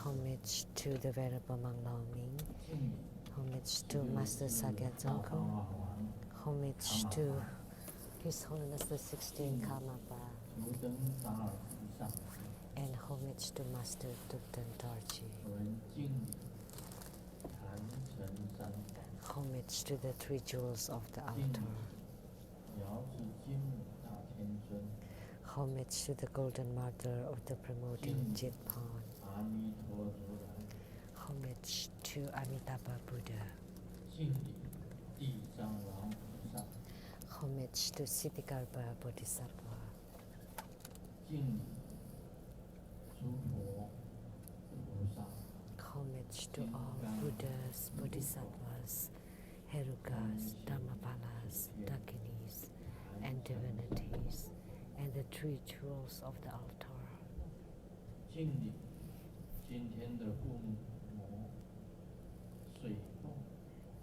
Homage to the Venerable Monk Lao Ming. Homage to Master Sagyat Dzongkho. Homage to His Holiness the 16th Karmapa. And homage to Master Thubten Dorji. Homage to the three jewels of the altar. Homage to the Golden Mother of the promoting Jitpan. Homage to Amitabha Buddha. Homage to Siddhikarma Bodhisattva. Homage to all Buddhas, Bodhisattvas, Herukas, Dhammapalas, Dakinis, and divinities, and the three jewels of the altar.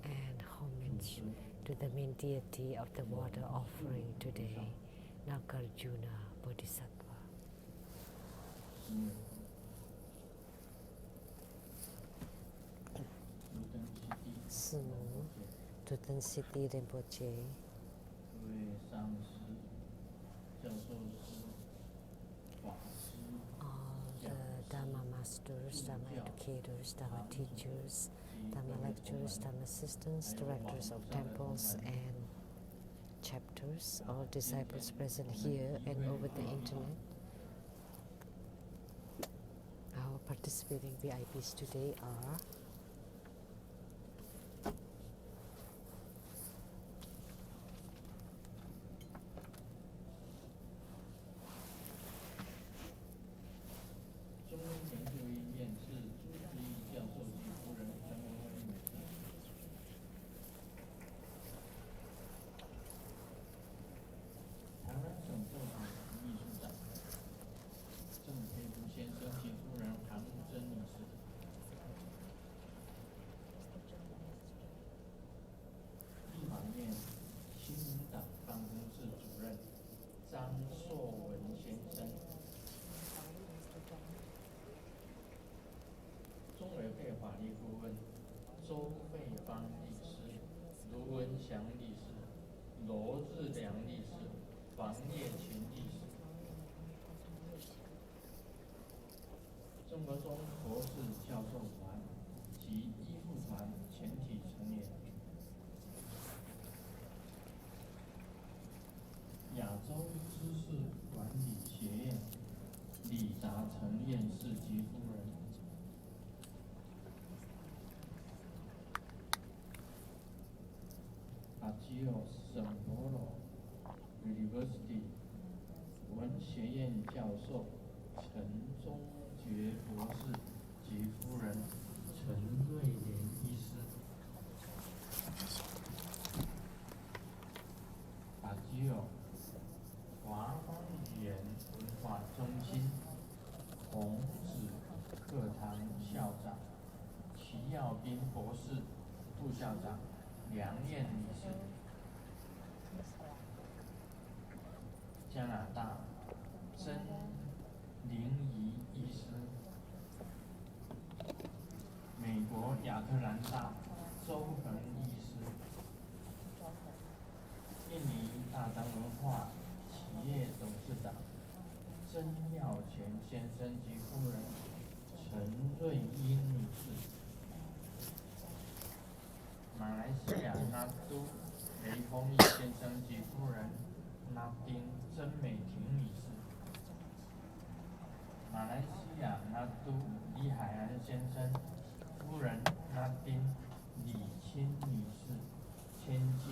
And homage to the main deity of the water offering today, Nagarjuna Bodhisattva. 四母Tutan Siti Rinpoche. All the Dharma masters, Dharma educators, Dharma teachers, Dharma lecturers, Dharma assistants, directors of temples and chapters, all disciples present here and over the internet. Our participating VIPs today are University 文学院教授陈中觉博士及夫人陈瑞莲医师，阿基尔华方言文化中心孔子课堂校长齐耀斌博士，副校长梁燕女士。加拿大曾玲仪医师，美国亚特兰大周恒医师，印尼大张文化企业董事长曾耀全先生及夫人陈瑞英女士，马来西亚纳都雷锋义先生及夫人纳丁曾美婷女士，马来西亚纳都李海安先生夫人纳丁李清女士，千金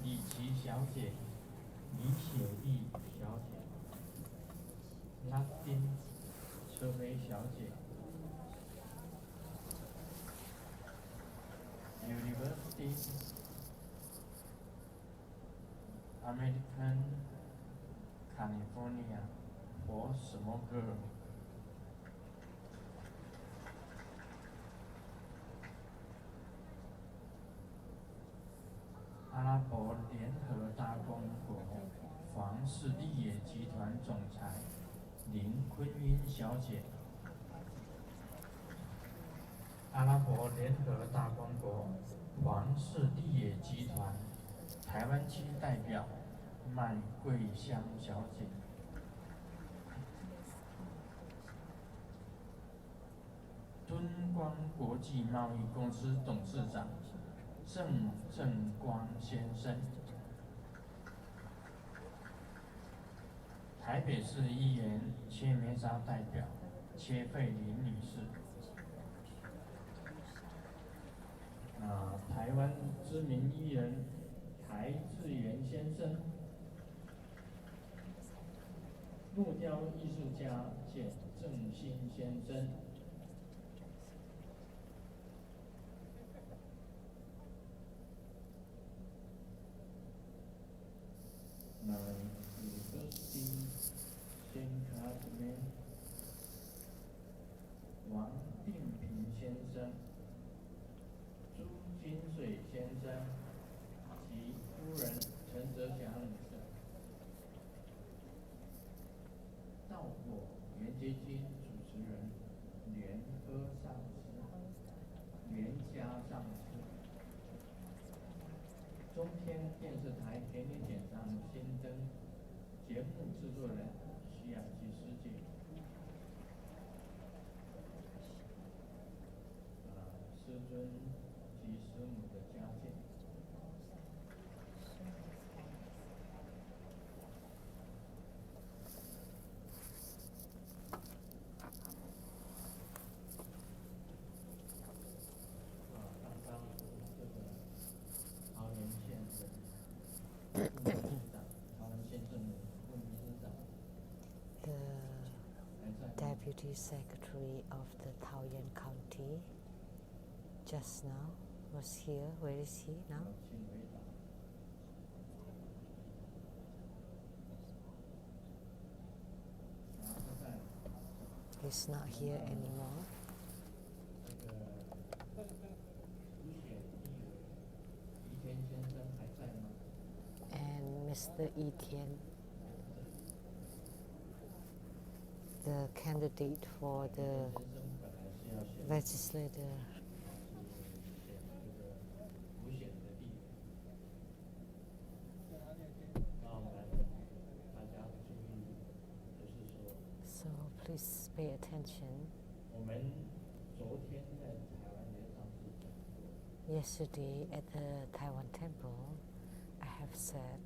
李琦小姐李雪莉小姐，纳丁车梅小姐。University American California for Smoker 阿拉伯联合大公国房氏立业集团总裁林坤英小姐，阿拉伯联合大公国皇室地野集团台湾区代表麦桂香小姐，敦光国际贸易公司董事长郑正光先生，台北市议员切梅沙代表切费林女士，台湾知名艺人台志源先生，木雕艺术家简正新先生，王定平先生、朱金水先生及夫人陈泽祥女士，道果圆结晶主持人联科上师、联家上师，中天电视台给你点上新灯节目制作人徐雅琪师姐，师尊及师母的家境。刚刚这个桃园县的副市长，桃园县政府副市长。The Deputy Secretary of the Taoyuan County just now was here. Where is he now? He's not here anymore. And Mr. Yi Tian, the candidate for the legislator. So please pay attention. Yesterday at the Taiwan temple, I have said,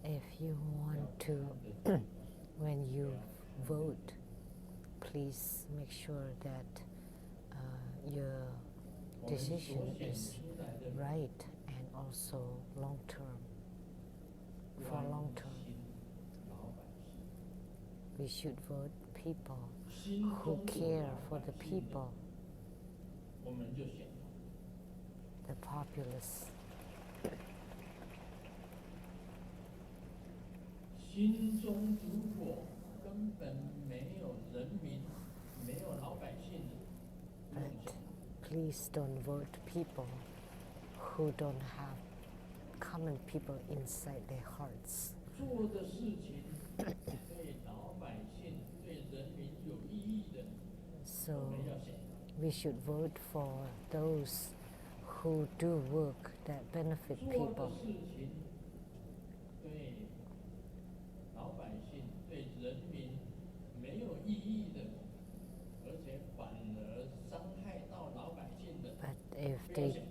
if you want to, when you vote, please make sure that your decision is right and also long term. For long term, we should vote people who care for the people, the populace. 心中如果根本没有人民，没有老百姓， But please don't vote people who don't have common people inside their hearts. 做的事情对老百姓、对人民有意义的， So we should vote for those who do work that benefit 做 people. 的事情对老百姓、对人民没有意义的，而且反而伤害到老百姓的， But if they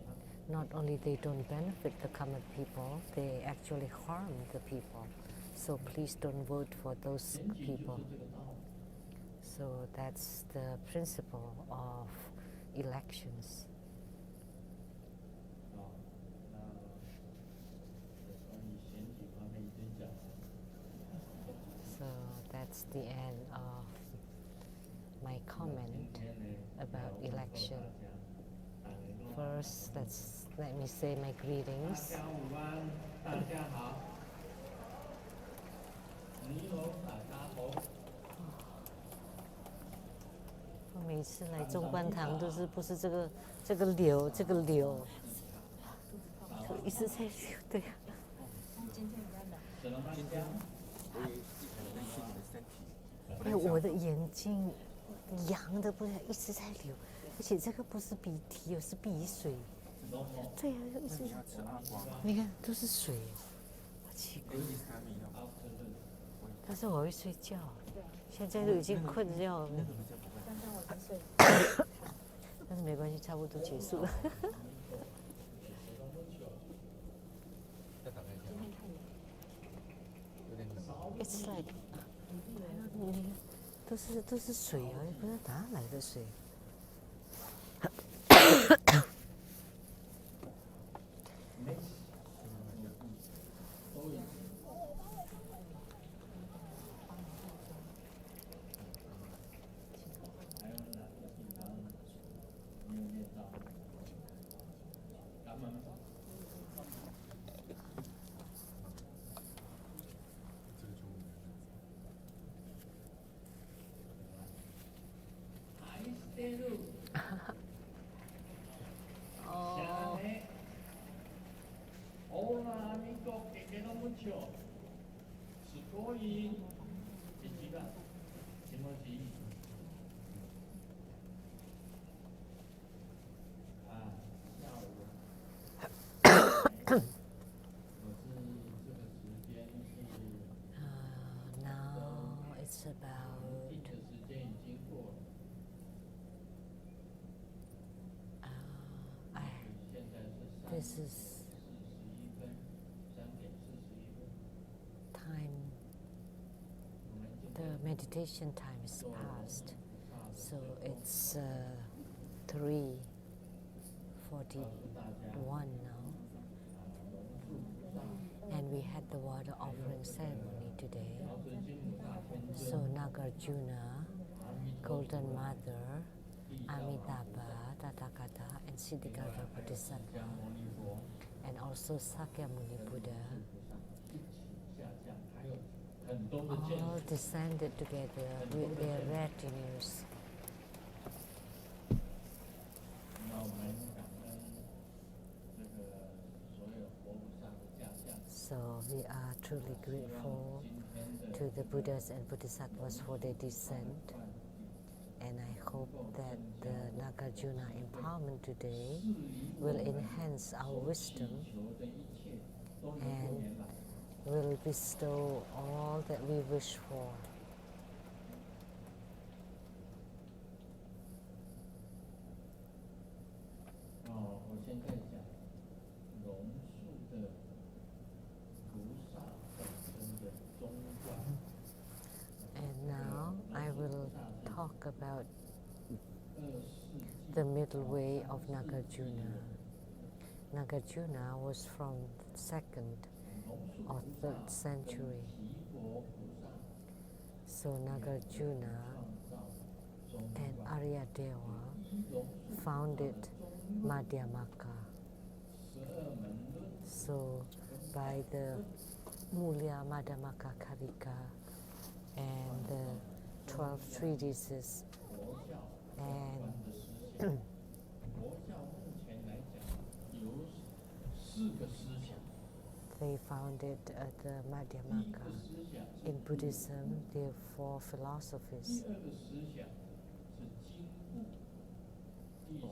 not only they don't benefit the common people, they actually harm the people. So please don't vote for those people. So that's the principle of elections. So that's the end of my comment about election. First, let me say my greetings. 大家午安，大家好。你好，大家好。我每次来中观堂都是不是这个流，就一直在流，对呀。哎，我的眼睛羊的不是一直在流，而且这个不是鼻涕，是鼻水。对呀、就一直。你看都是水，好奇怪。但是我会睡觉，现在都已经困觉了。但是没关系，差不多结束了。It's like， 都是水啊，也不知道哪来的水。Now it's about this is time. The meditation time is past, so it's 3:41 now, and we had the water offering ceremony today. So Nagarjuna, Golden Mother, Amitabha, Tathagata, and Siddhikarta Bodhisattva, and also Sakyamuni Buddha, all descended together with their retinues. So we are truly grateful to the Buddhas and Bodhisattvas for their descent, and I hope that the Nagarjuna empowerment today will enhance our wisdom and will bestow all that we wish for. And now I will talk about the middle way of Nagarjuna. Nagarjuna was from 2nd or 3rd century. So Nagarjuna and Aryadeva founded Madhyamaka. So by the Mulya Madhyamaka Karika and the 12 treatises and they founded the Madhyamaka. In Buddhism, there are 4 philosophies.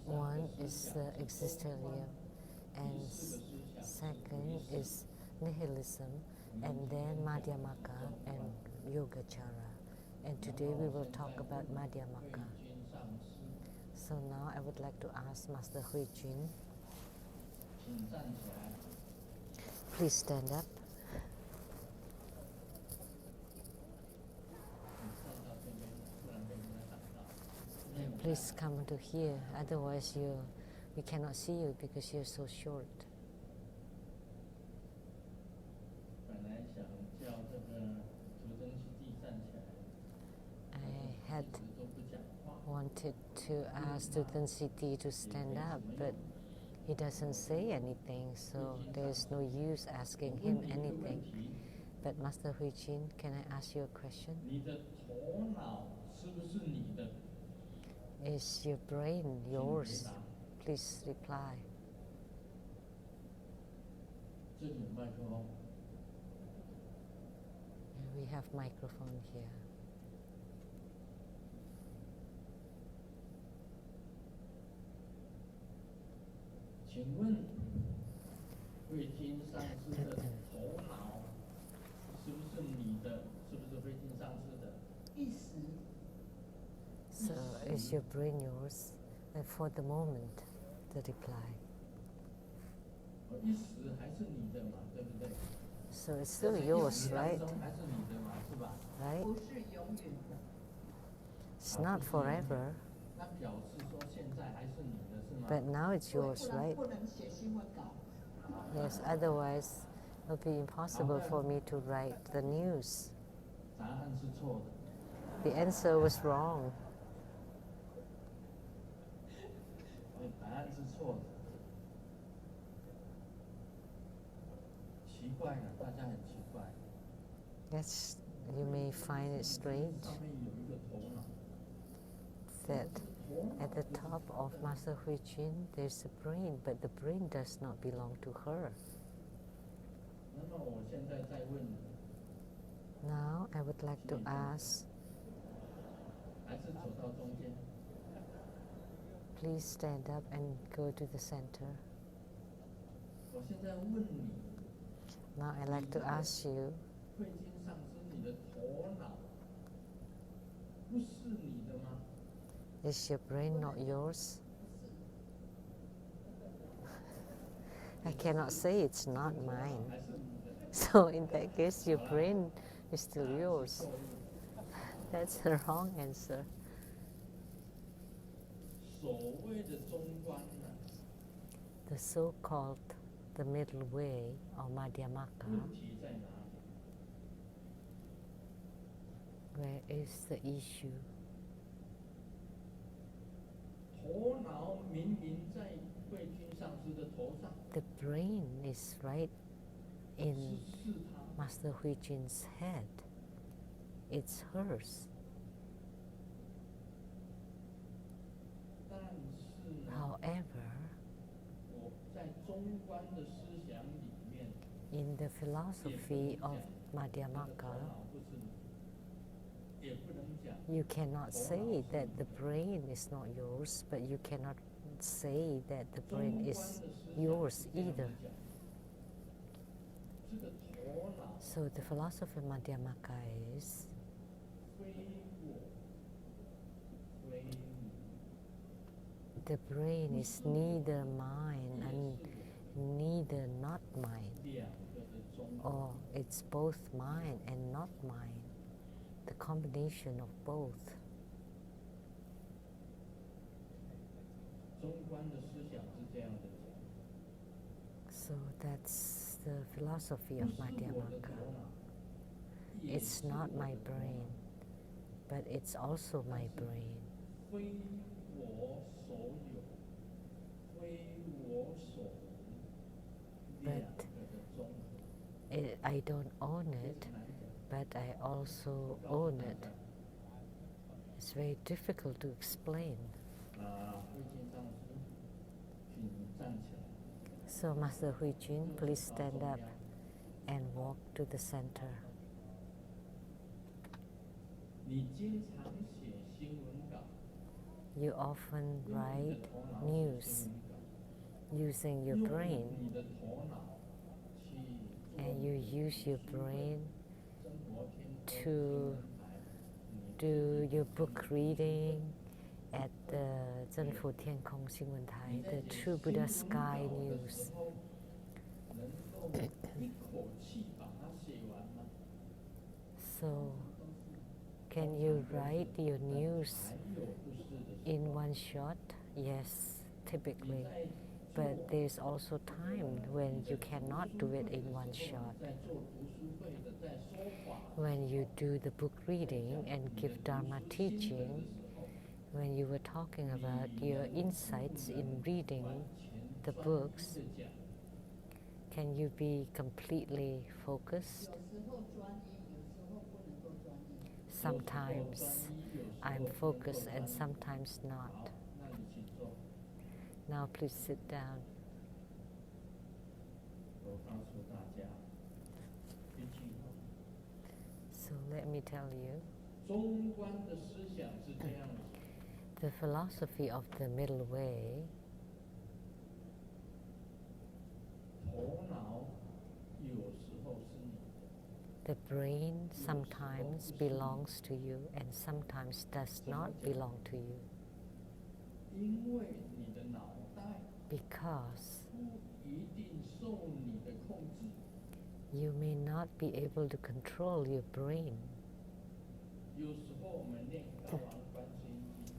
One is existentialism, and second is nihilism, and then Madhyamaka and Yogacara. And today we will talk about Madhyamaka. So now I would like to ask Master Hui Jin. Please stand up. And please come to here, otherwise we cannot see you because you're so short. I had wanted to ask Student Siti to stand up, but he doesn't say anything, so there's no use asking him anything. But Master Hui Jin, can I ask you a question? Is your brain yours? Please reply. We have microphone here. 请问慧经上师的头脑是不是你的？是不是慧经上师的？一时。So is your brain yours? And for the moment, the reply. 一时还是你的嘛，对不对？ So it's still yours, right? 还是你的嘛，是吧？ Right? 不是永远的。 It's not forever, 那表示说现在还是你的，是吗？ but now it's yours, 不然 right? 不能写新闻稿。 Yes, otherwise it would be impossible for me to write the news. 答案是错的。 The answer was wrong. 答案是错的。奇怪了，大家很奇怪。 Yes, you may find it strange 上面有一个头脑。 that at the top of Master Hui Jin there's a brain, but the brain does not belong to her. 那么我现在再问你， Now I would like to ask, 还是走到中间？ please stand up and go to the center. 我现在问你， Now I'd like to ask you, 慧经上师，你的头脑不是你的吗？ is your brain not yours? I cannot say it's not mine. 还是你的？ So in that case, your brain is still yours. That's the wrong answer. 所谓的中观呢， The so-called the middle way or Madhyamaka, 问题在哪里？ where is the issue? 头脑明明在慧经上师的头上， The brain is right 是 in 他。 Master Hui Jin's head. It's hers. 但是呢， However, 我在中观的思想里面， in the 也不能 philosophy 讲 of 你的 Madhyamaka, 头脑不是你，也不能讲 you cannot say that the brain is not yours, but you cannot say that the 中 brain 观的 is 思想 yours 是这样 either. 子讲。这个头脑 So the philosophy of Madhyamaka is 非我，非你， the brain is neither mine 也 and 是 neither not mine, 两个的中 or it's both mine and not mine, the combination of both. 中观的思想是这样的讲。 So that's the philosophy of 不是我的 Madhyamaka. 头脑，也 It's 是 not 我的 my 头脑 brain, but it's also my brain. 非我所有，非我所无，两 But 个的综合。 I don't own 这 it, 是难讲。 but I also 我告诉 own 大 it. 家， It's very difficult to explain. 慧经上师，请站起来。 So Master Hui Jin, please stand up and walk to the center. 你经常写新闻稿， You often 用你 write 的头脑写 news 新闻稿， using your 用 brain, 你的头脑去做 and you use your brain 生活天空 to 新闻台，你 do your book reading at the 真福天空新闻台, 你在 the 写 True 新 Buddha 闻 Sky 稿的 News. 时候，能够一口气把它写完吗？ So can you write your news 还有不是的时 in 候， one shot? Yes, 你 typically. 在 But there's also time when you cannot do it in one shot. 在做读书会的，在说法， When you do the book reading and 你的 give 读 Dharma 书心得 teaching, 的时候， when you were talking about your insights in reading 完全 the 专 books, 一的讲， can you be completely focused? 有时候专一，有时候不能够专一。 Sometimes 有时候专一，有时候 I'm 不能够 focused 专 and 一。 sometimes 好 not.，那你请坐。 Now please sit down. 我告诉大家一句话： So let me tell you, 中观的思想是这样子， the philosophy of the middle way The brain sometimes belongs to you and sometimes does not belong to you. 因为你的脑袋 Because 不一定受你的控制。 you may not be able to control your brain. 有时候我们念高昂观世音经，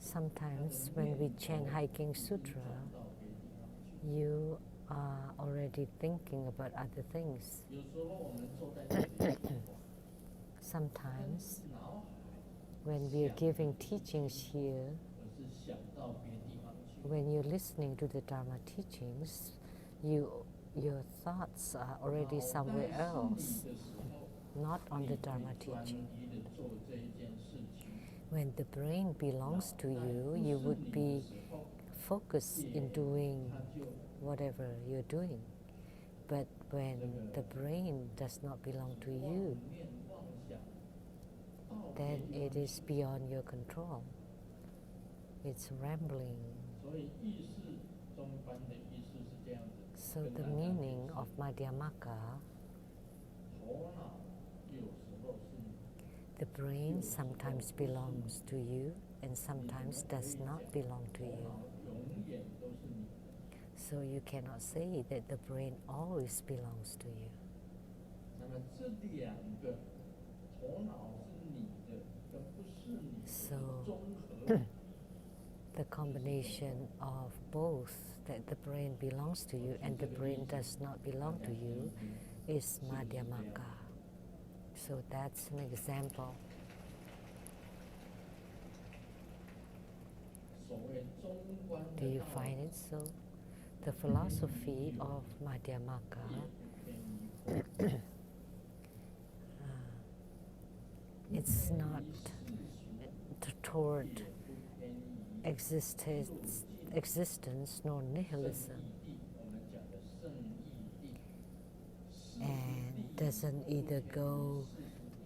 Sometimes when we chant Hiking Sutra, 到别地方去。 you are already thinking about other things. 有时候我们坐在这里讲话， Sometimes 脑海 when we are giving teachings here, 而是想到别地方去。 when you're listening to the Dharma teachings, your thoughts are already somewhere 脑袋是 else, 你的时候， not on 你 the 可以 Dharma 专 teaching. 一地做这一件事情。 When the brain belongs to you, you would be focused in doing 它就 whatever you're doing. But when the brain does not belong to you, 念妄想到 then 别 it 地 is beyond your control. It's rambling. 方。所以意识中观的意思是这样子。 So the meaning of Madhyamaka, 头脑有时候是你。 the brain sometimes belongs to you and sometimes does not belong to you. 永远都是你的。 So you cannot say that the brain always belongs to you. 那么这两个头脑是你的跟不是你的 So 综合， the combination of both, that the brain belongs to you and the brain does not belong to you, is Madhyamaka. So that's an example. 所谓中观 Do 的 you 道 find it so? The philosophy of Madhyamaka 也不偏离 it's not toward 也不偏离 existence nor 圣 nihilism, 义地，我们讲的圣义地， and doesn't either go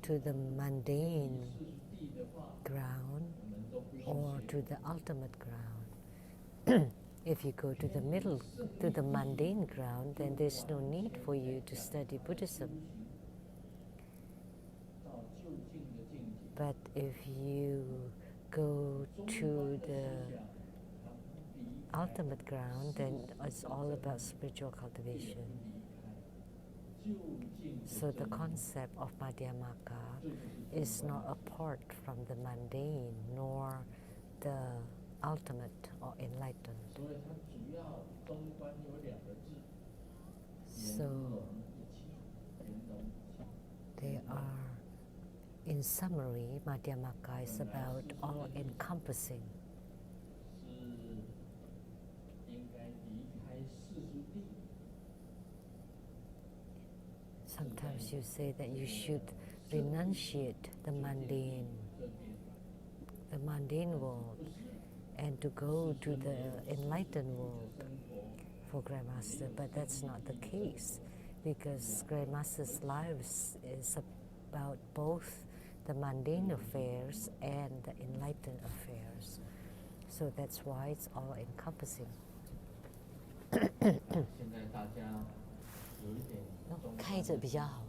to the mundane 世地的话， ground 我们都不是 or 学 to the ultimate ground. If you go to the middle, to the mundane ground, then there's no need for you to study Buddhism. 到就近的境界。 But if you go to the ultimate ground, then it's all about spiritual cultivation. So the concept of Madhyamaka is not apart from the mundane nor the ultimate or enlightened. 所以它主要中观有两个字， So 圆融一气，圆融一气。 they are, in summary, Madhyamaka is about all-encompassing. 是应该离开世俗地， Sometimes you say that you should renunciate the mundane, 这边 the mundane world, and to go to the enlightened world 生活 for Grandmaster, but that's not the case because Grandmaster's lives is about both the mundane affairs and the enlightened affairs. So that's why it's all encompassing. 现在大家有一点中开着比较好。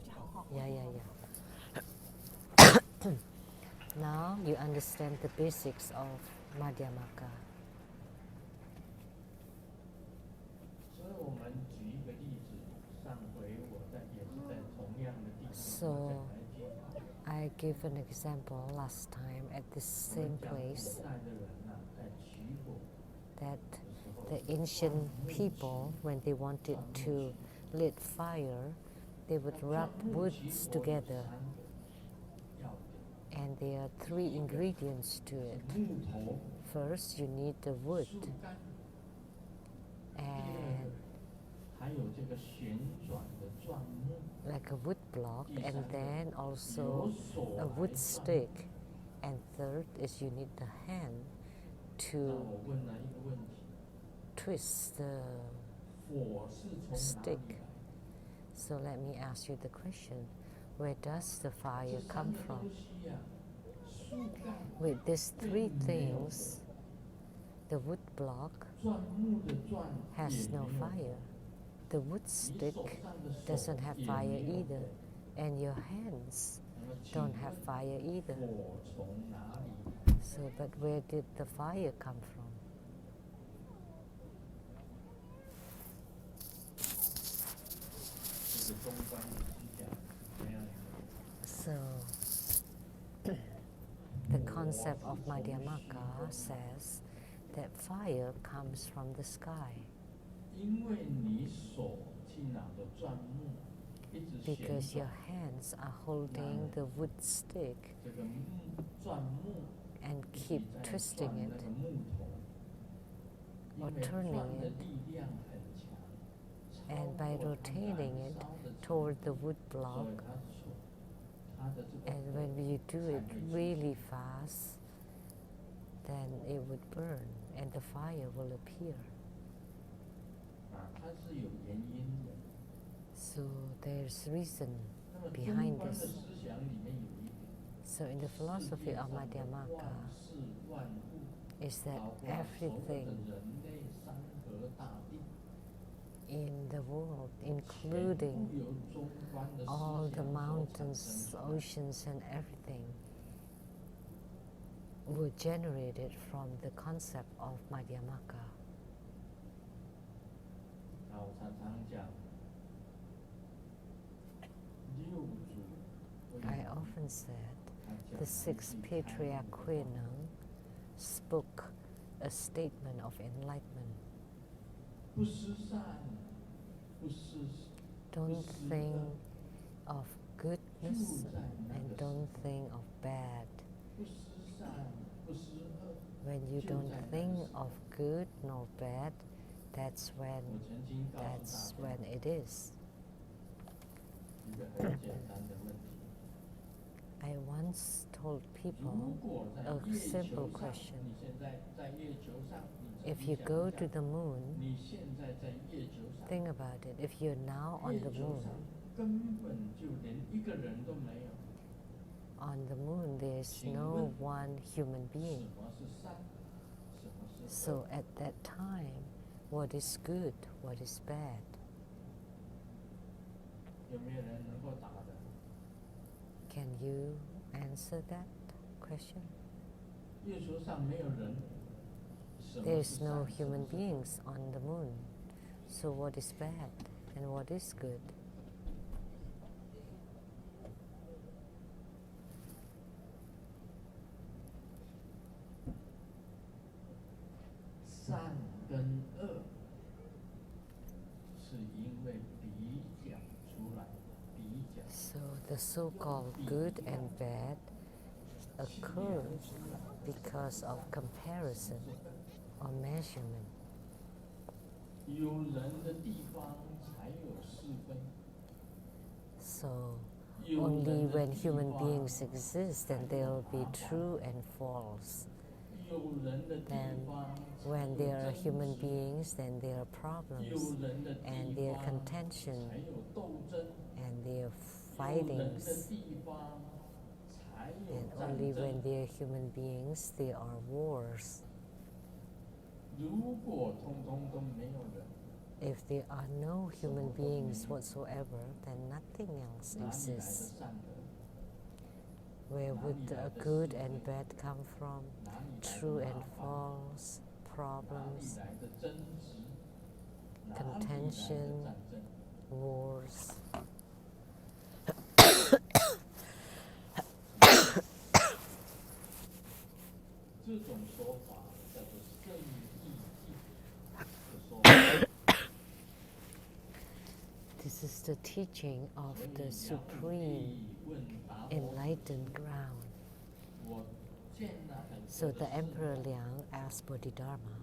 Yeah, yeah, yeah. Now you understand the basics of Madhyamaka. 所以我们举一个例子，上回我也是在同样的地方 So 再来介绍。 I gave an example last time at this 我们 same 讲古 place 代的人呐，在取火 that 的时候， the ancient people, when they wanted to lit fire, they would rub woods together, 要的 and there are 3 ingredients to it. 木头、 First, you need the wood, 树干， and 还有这个旋转的钻木， like a wood block, and then 有 also 手 a 来 wood 钻 stick. And third is you need the hand 那 to 我问了一个问题： twist the 火是从哪 stick. 里来？ So let me ask you the question, where does the 这 fire 三 come 个 from? 东西呀，树干、 With these 3 things, the wood block 钻木的钻 has 也 no 没有 fire. The wood 你 stick 手上的手 doesn't have 也 fire 没有 either. and your hands 那么请 don't 问 have fire either. 火从哪里？ So, but where did the fire come from? 这个中观的思想这样 So, the concept of Madhyamaka says that fire comes from the sky 因为你手去拿着钻木，一直旋 because your 转 hands are holding the wood stick 这个钻木， and 一直 keep 在 twisting 转那 it 个木头，因 or 为 turning 转的 it 力量很强， and 超 by 过它 rotating 燃 it 烧的程 toward 度 the wood 所 block 以它的这个 and 火 when you do 才 it 会出 really 现 fast then it would burn and the fire will appear. 它是有原因的。 So there's reason 那么 behind 中观的 this. 思想里面有一点， So in the 世 philosophy 界 of 上的 Madhyamaka 万事万物， is that 包括所有的 everything 人类、山河大地， in the world, 全 including 部由中观的思 all the 想所产 mountains, 生出来。 oceans and everything, were generated from the concept of Madhyamaka. 那我常常讲，六祖为 I 什么 often said 他讲 the 一 sixth 句开 patriarch 悟的话 Kuenang spoke a statement of enlightenment. 不思善，不思 Don't think of 就 goodness 在那 and 个时 don't 候， think of bad. 不思善，不思恶。 When you 就 don't 在那个 think 时候 of good nor bad, that's 我 when 曾经告诉 that's 大 when 家 it is. 一个很简单的问题： I once told 如 people 果在 a 月 simple 球上， question. 你现在在月球上，你 If 自 you 己 go 想 to 一 the 想， moon, 你现在在月球上， think about it. If you're now on 月 the 球 moon, 上根本就连一个人都没有。 on the moon there's 请 no 问 one human 什 being. 么是善？什么是恶？ So at that time, what is good, what is bad? 有没有人能够答的？ Can you answer that question? 月球上没有人，什么是 There's no 善？什么 human 是恶？ beings on the moon. So what is bad and what is good? 善跟恶是因为比较出来的，比较 So the so-called good and bad occur because of comparison or measurement. 有人的地方才有是非， So 有 only 人的 when 地 human 方 beings 才 exist then 有 there will be 麻烦 true and false. 有人的地 Then 方才 when 有 there are 争 human 执， beings then there are 有 problems 人的 and 地 there are 方 contention 才有斗争， and there are 有人的 fightings. 地方才有 And 战 only 争 when。there are human beings there are wars. 如果通通都没有人， If there are no human beings whatsoever, then nothing else 哪里来的 exists. 善恶？ Where would the good and bad come from? 哪里来的 True 麻 and 烦？ false, 哪里 problems, 来的争执？哪里来的 contention 战争？ wars. 这种说法叫做圣意义的说法。 This is the teaching of 所以 the 杨武 supreme 帝问达摩 enlightened ground. 我建了很 So 多 the 的寺 Emperor 庙， Liang asked Bodhidharma,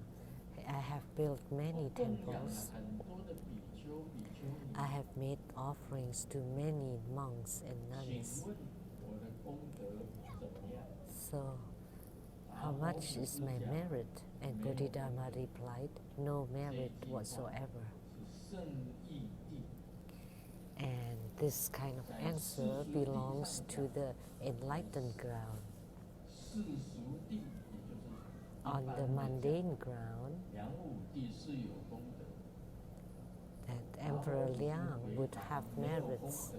I have built 我 many 供养了 temples. 很多的比丘、比丘尼。 I have made offerings to many monks and 请 nuns. 问我的功德怎么样？ So, how much is my merit? And Bodhidharma replied, no merit whatsoever. 是圣义地， And this kind of answer belongs to the enlightened ground. 世俗地，也就是一 On 般 the 的讲 mundane ground, 梁武帝是有功德， that Emperor Liang would have merits.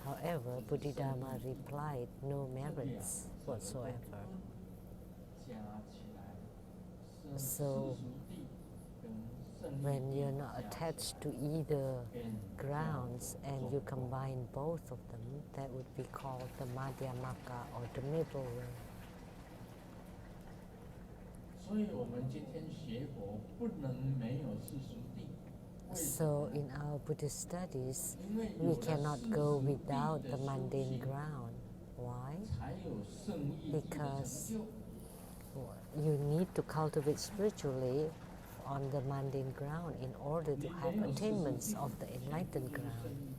However, Bodhidharma replied, no merits whatsoever. So, when you're not attached to either grounds and you combine both of them, that would be called the Madhyamaka or the middle way. So in our Buddhist studies, we cannot go without the mundane ground. Why? Because you need to cultivate spiritually on the mundane ground in order to have attainments of the enlightened ground.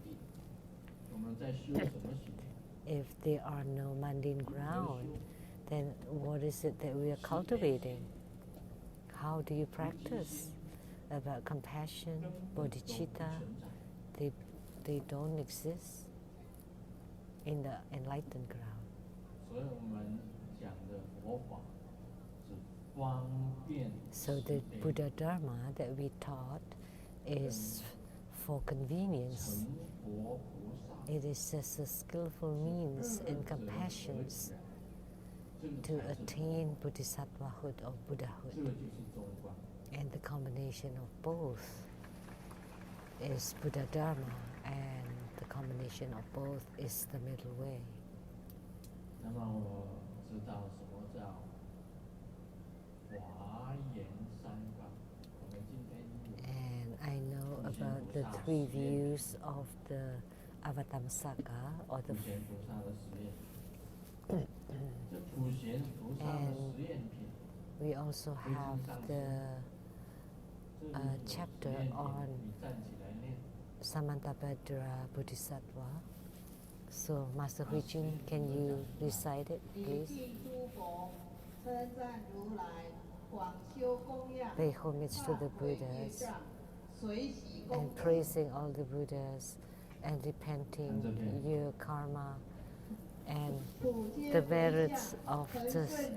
If there are no mundane ground, then what is it that we are cultivating? How do you practice? About compassion, bodhicitta, they don't exist in the enlightened ground. So the Buddha Dharma that we taught is for convenience. It is just a skillful means and compassions to attain bodhisattvahood or Buddhahood. And the combination of both is Buddha Dharma, and the combination of both is the middle way. And I know about the three views of the Avatamsaka, or the and we also have the chapter on Samantabhadra Bodhisattva. So, Master Huijin, can you recite it, please? Pay homage to the Buddhas and praising all the Buddhas and repenting your karma and the merits of just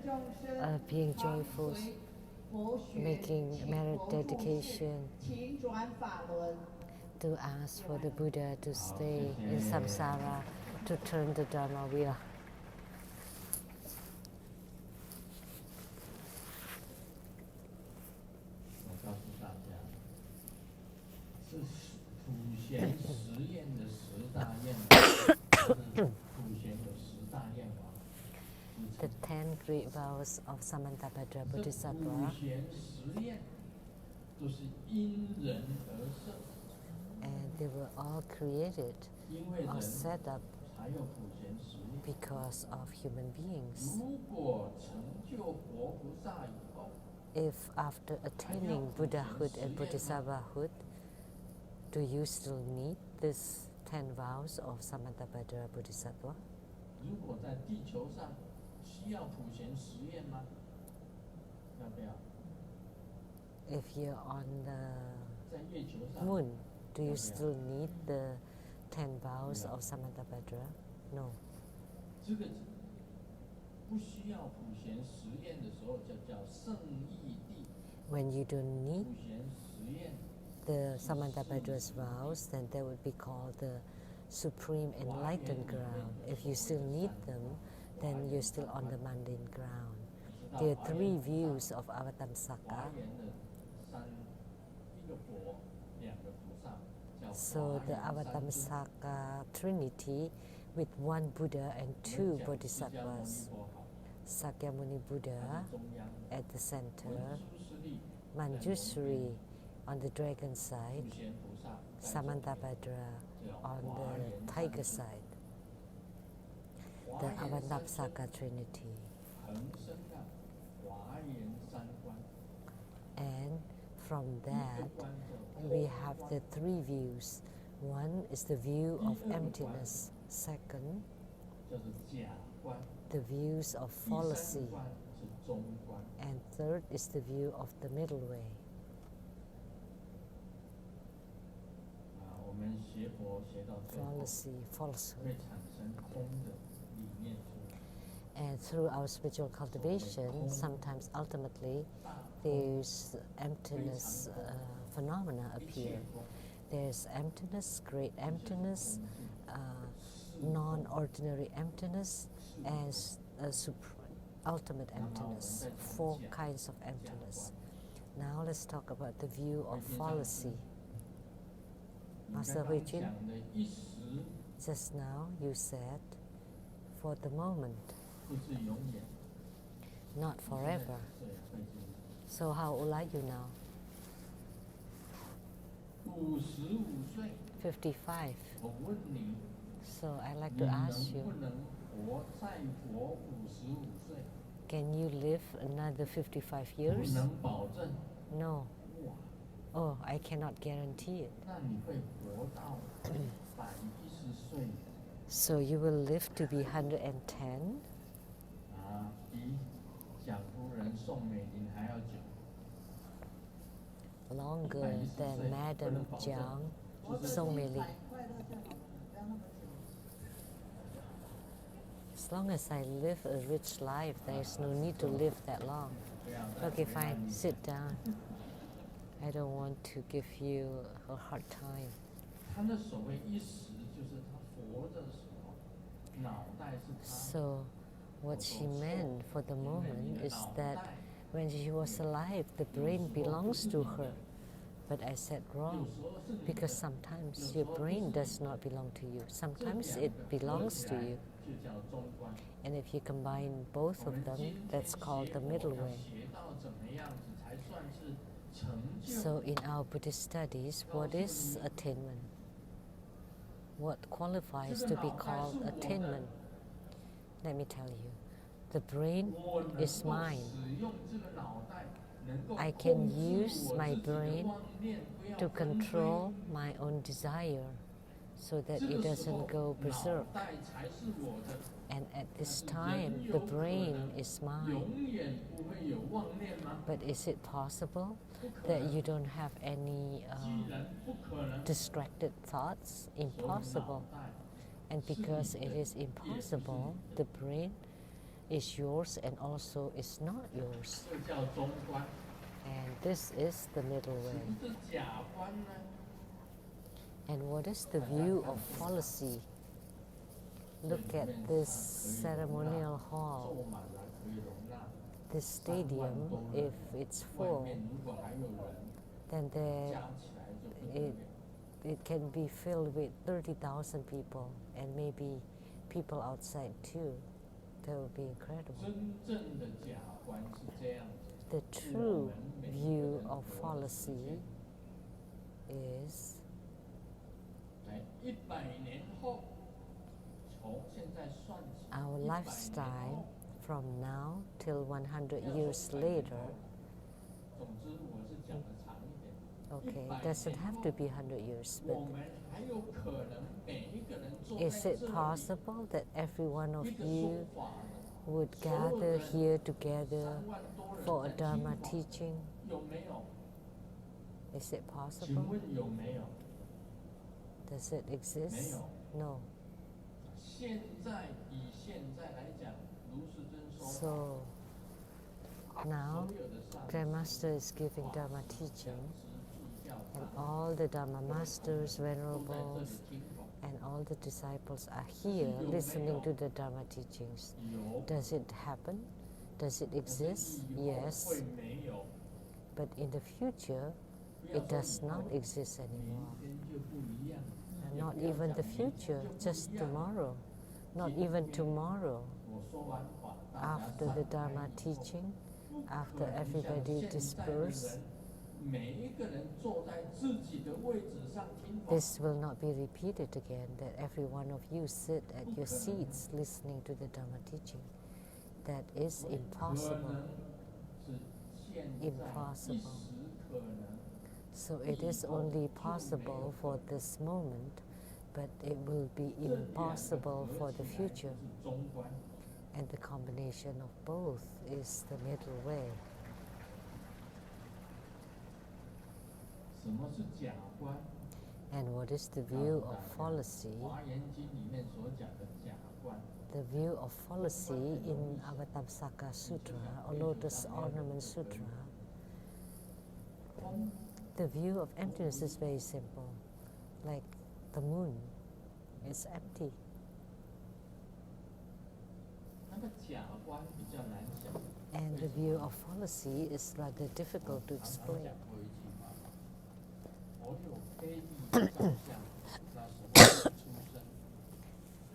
being joyful, making merit dedication to ask for the Buddha to stay in samsara, to turn the Dharma wheel. The 10 great vows of Samantabhadra Bodhisattva, and they were all created or set up because of human beings. If after attaining Buddhahood and Bodhisattvahood, do you still need these 10 vows of Samantabhadra Bodhisattva? If you're on the moon, do you still need the 10 vows of Samantabhadra? No. When you don't need the Samantabhadra's vows, then that would be called the supreme enlightened ground. If you still need them, then you're still on the mundane ground. There are 3 views of Avatamsaka. So the Avatamsaka Trinity with 1 Buddha and 2 Bodhisattvas. Sakyamuni Buddha at the center, Manjushri on the dragon side, Samantabhadra on the tiger side. The Avatamsaka Trinity. And from that, we have the 3 views. One is the view of emptiness. Second, the views of fallacy. And third is the view of the middle way. Fallacy, falsehood. And through our spiritual cultivation, sometimes ultimately, there's emptiness phenomena appear. There's emptiness, great emptiness, non-ordinary emptiness, and ultimate emptiness. 4 kinds of emptiness. Now let's talk about the view of fallacy. Master Huijin, just now you said, for the moment, not forever. So how old are you now? 55. So I'd like to ask you, can you live another 55 years? No. Oh, I cannot guarantee it. So you will live to be 110? Longer than Madam Jiang Song Mei Ling. As long as I live a rich life, there is no need to live that long. Okay, fine, sit down. I don't want to give you a hard time. So, what she meant for the moment is that when she was alive, the brain belongs to her. But I said wrong, because sometimes your brain does not belong to you. Sometimes it belongs to you. And if you combine both of them, that's called the middle way. So in our Buddhist studies, what is attainment? What qualifies to be called attainment? Let me tell you. The brain is mine. I can use my brain to control my own desire so that it doesn't go berserk. And at this time, the brain is mine. But is it possible that you don't have any distracted thoughts? Impossible. And because it is impossible, the brain is yours and also is not yours. And this is the middle way. And what is the view of fallacy? Look at this ceremonial hall. This stadium, if it's full, then it can be filled with 30,000 people and maybe people outside too. That would be incredible. The true view of fallacy is our lifestyle from now till 100 years later. Okay, it doesn't have to be 100 years, but is it possible that every one of you would gather here together for a Dharma teaching? Is it possible? Does it exist? No. So now Grandmaster is giving Dharma teaching, and all the Dharma masters, venerables, and all the disciples are here listening to the Dharma teachings. Does it happen? Does it exist? Yes. But in the future, it does not exist anymore. Not even the future, just tomorrow. Not even tomorrow. After the Dharma teaching, after everybody dispersed, this will not be repeated again, that every one of you sit at your seats listening to the Dharma teaching. That is impossible. Impossible. So it is only possible for this moment, but it will be impossible for the future. And the combination of both is the middle way. And what is the view of fallacy? The view of fallacy in Avatamsaka Sutra or Lotus Ornament Sutra, the view of emptiness is very simple. Like the moon is empty. 那个假观比较难讲。 And the view of fallacy is rather difficult to 常常 explain. 讲过一句话，我有非地照相，那时候出生。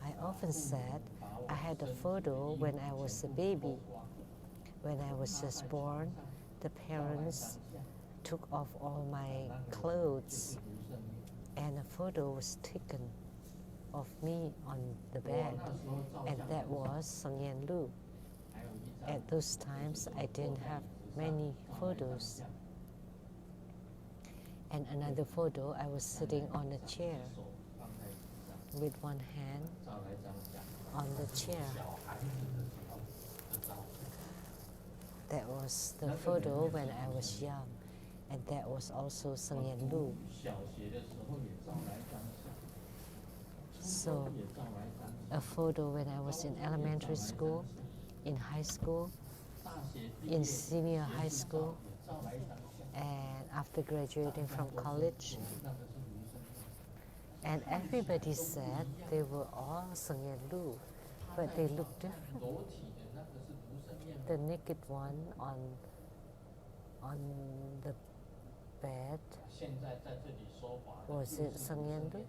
I often said I had a photo when I was a baby. When I was just born, the parents took off all my clothes and a photo was taken of me on the bed, and that was Song Yan Lu. At those times, I didn't have many photos. And another photo, I was sitting on a chair with one hand on the chair. That was the photo when I was young, and that was also Song Yan Lu. So, a photo when I was in elementary school, in high school, in senior high school, and after graduating from college. And everybody said they were all Song Yan Lu, but they looked different. The naked one on the bed, was it Song Yan Lu?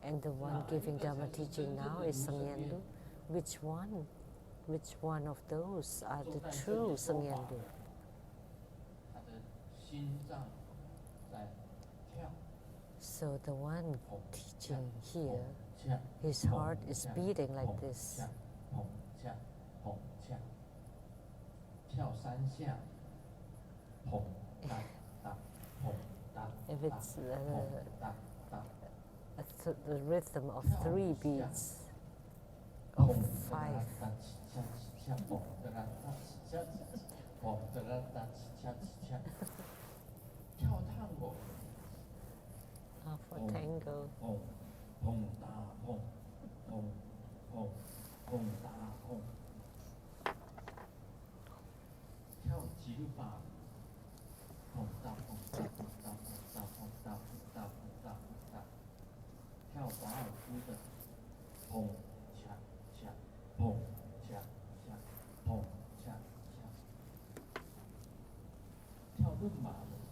And the one giving Dharma teaching now is Song Yan Lu? Which one? Which one of those are the true Song Yan Lu? So the one teaching here, his heart is beating like this. If it's the rhythm of 3 beats, of 5. For tango.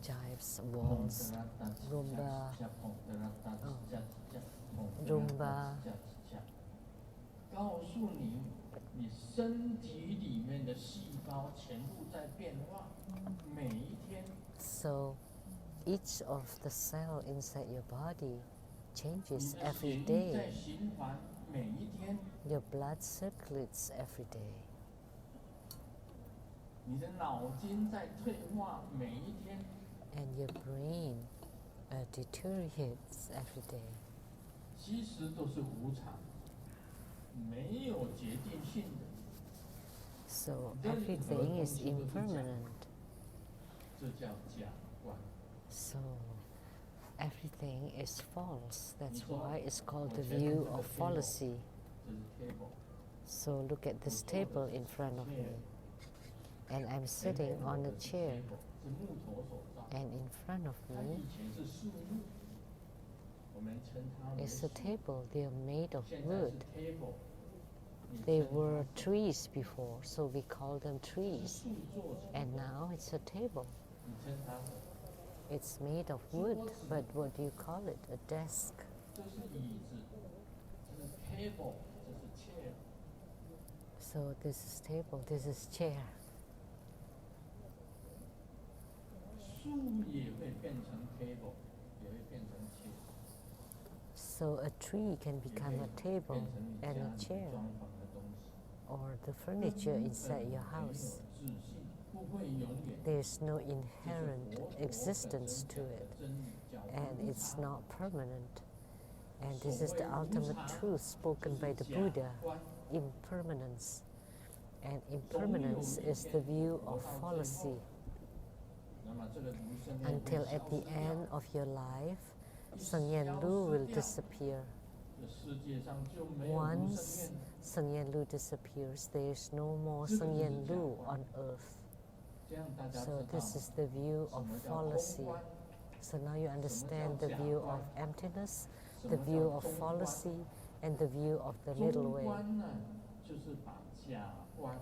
Jives, waltz, rumba, rumba. 告诉你，你身体里面的细胞全部在变化，每一天。So, each of the cell inside your body changes every day. 在循环每一天。Your blood circulates every day. 你的脑筋在退化每一天。And your brain deteriorates every day. 其实都是无常，没有决定性的。So everything is impermanent. 这叫假观。So everything is false. That's why it's called the view of fallacy. So look at this table in front of me. And I'm sitting on a chair. And in front of me is a table. They are made of wood. They were trees before, so we call them trees. And now it's a table. It's made of wood, but what do you call it? A desk. So this is table, this is chair. So a tree can become a table and a chair, or the furniture inside your house. There's no inherent existence to it, and it's not permanent. And this is the ultimate truth spoken by the Buddha, impermanence. And impermanence is the view of fallacy. Until at the end of your life, Song Yan Lu will disappear. Once Song Yan Lu disappears, there is no more Song Yan Lu on earth. So this is the view of fallacy. So now you understand the view of emptiness, the view of fallacy, and the view of the middle way. 就是把假观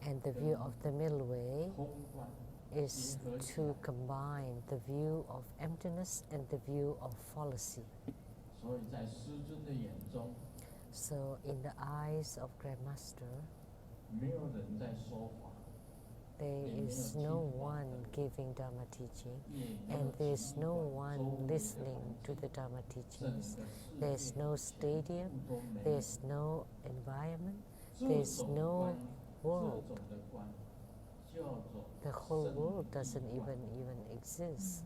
And the view of the middle way 空观 is 结合起 to 来， combine the view of emptiness and the view of fallacy. 所以在师尊的眼中， So in the eyes of Grandmaster, 没有人在说法， there is no one giving Dharma teaching, 也没有 and there 奇 is 异 no 观 one 周围的 listening 环 to 境 the Dharma 整 teachings. 个 There 世 is 界 no 全 stadium, 部都没 there 有 is no environment, 这 there is 种 no 观，这 world. 种的观叫做 The whole 圣 world 地 doesn't 观。 even exist.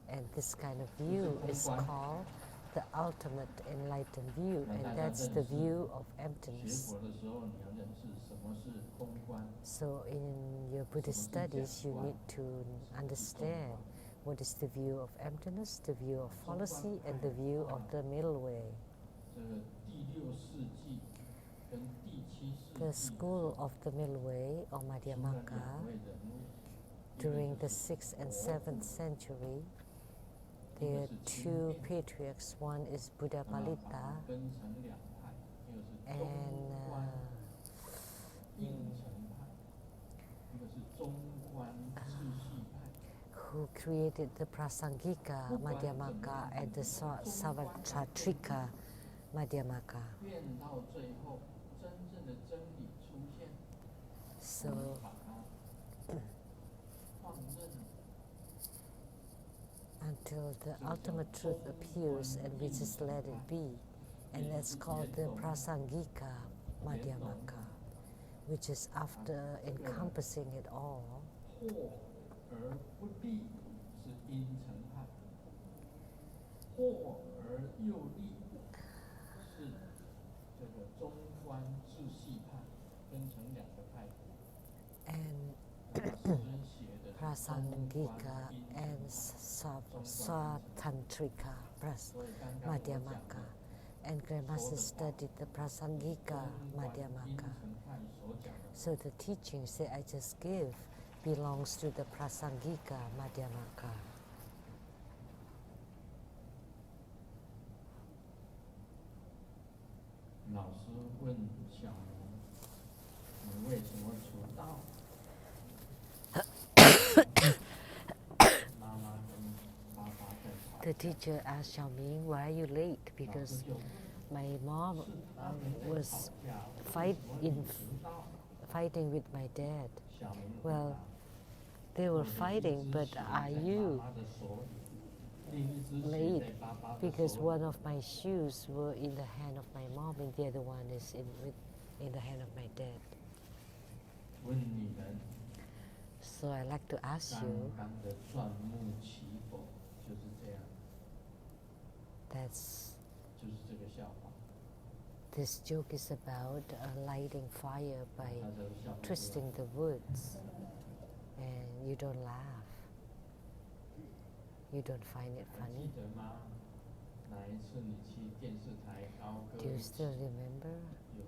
And this kind of view is called the ultimate enlightened view, and that's the view of 学 emptiness. 佛的时候，你要认识什么是空观， So in your Buddhist studies, you need to understand what is the view of emptiness, the view of fallacy, and the view of the middle way. 这个第6世纪跟第7世 The 纪 school of the middle way, or 出了 Madhyamaka, 2位人物， during the 6th and 7th century, there are two patriarchs. One is Buddha 那么把 Palita 它分成2派，一个是 and 中观应成派，一个是中观次系派。 who created the Prasangika Madhyamaka and the Savatrika Madhyamaka. 变到最后，真正的真理出现， So 我们把它放任。 until the ultimate truth appears and we just let it be. And that's called the Prasangika Madhyamaka, which is after encompassing it all. 惑而不立是因成派，惑而又立是这个中观智系派，分成2个派别。 And 师尊写的是中观 Prasangika 因 and 成派， Satantrika 所以刚刚我讲 Madhyamaka. 的 And Grandmaster studied the Prasangika 中观因 Madhyamaka. 成派所讲的， So the teachings that I just give belongs to the Prasangika Madhyamaka. 老师问小明：“你为什么出道？”妈妈跟爸爸在吵 The teacher asked Xiaoming, "Why are you late?" 老 Because 师就问 my mom 是他们在 was 吵架， fight 为什么 in 你迟到？ fighting with my dad. 小明回 Well, 答 they 我 were 的一 fighting, 只 but 鞋 are 在 you 妈妈的手里，另一只鞋 late? 在爸爸的 Because 手 one 里。 of my shoes were in the hand of my mom, and the other one is in the hand of my dad. 问你们 So I like to ask 刚 you, 刚的钻木取火就是这样， that's 就是这个笑话。 this joke is about lighting fire by 他就笑不出来 twisting the woods, and you don't laugh. You don't find it 还记 funny. 得吗？哪一次你去电视台高歌 Do you 一起 still remember 有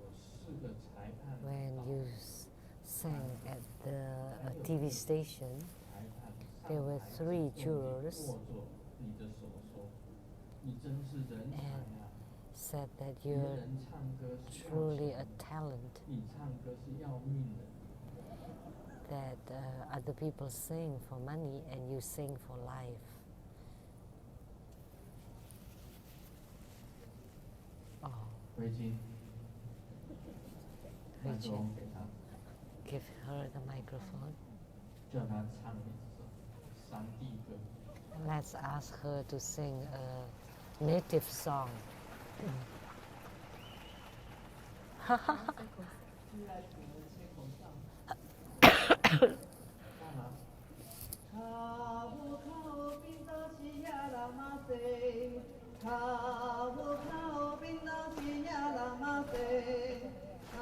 4个裁判 when 导 you sang at the TV station? 裁判 there 上 were 台 three 用你 jurors 握住你的手说：“你真是人才啊！ Said that 别 you're 人唱歌是要 truly 钱 a talent, 你唱歌是要命的。 that other people sing for money and you sing for life. ”哦，慧晶，麦克风给他， give her the microphone. 叫他唱一首山地歌。 Let's ask her to sing a native song. 就来补了切口上。干嘛？卡乌卡乌宾多西呀拉玛塞，卡乌卡乌宾多西呀拉玛塞，卡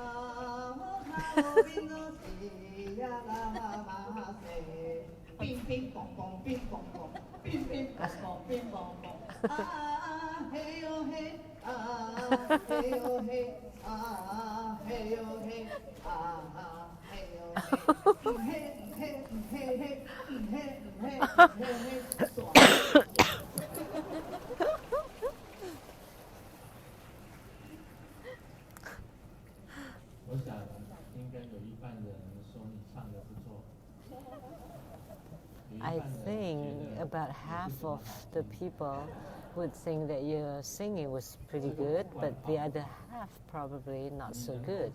乌卡乌宾多西呀拉玛塞，乒乒乓乓，乒乓乓，乒乒乓乓，乒乓乓，啊嘿哟嘿，啊嘿哟嘿，啊嘿哟嘿，啊嘿哟嘿，嘿嘿嘿嘿。我想 about half of the people would think that your singing was pretty good, but the other half probably not so good.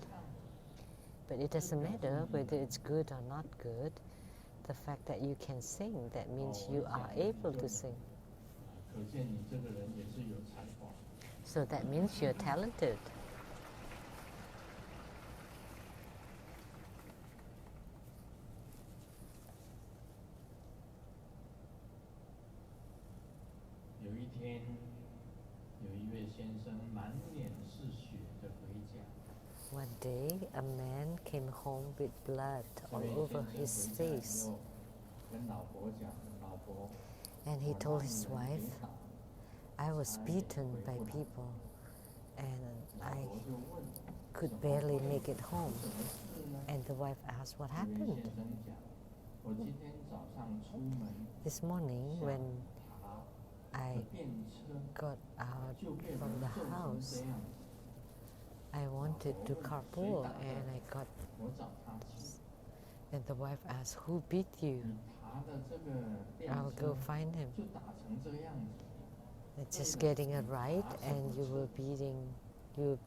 But it doesn't matter whether it's good or not good. The fact that you can sing, that means you are able to sing. So that means you're talented. One day, a man came home with blood all over his face. And he told his wife, I was beaten by people and I could barely make it home. And the wife asked, what happened? This morning when I got out from the house, I wanted to carpool and I got, and the wife asked, who beat you? I'll go find him. It's just getting a ride and you were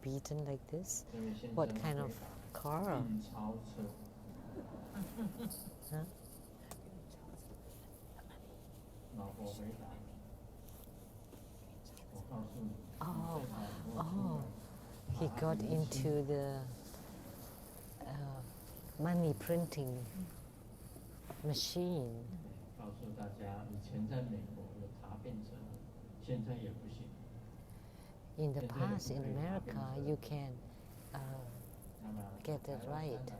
beaten like this? What kind of car? Huh? Oh, he got into the money printing machine. In the past, in America, you can get it right.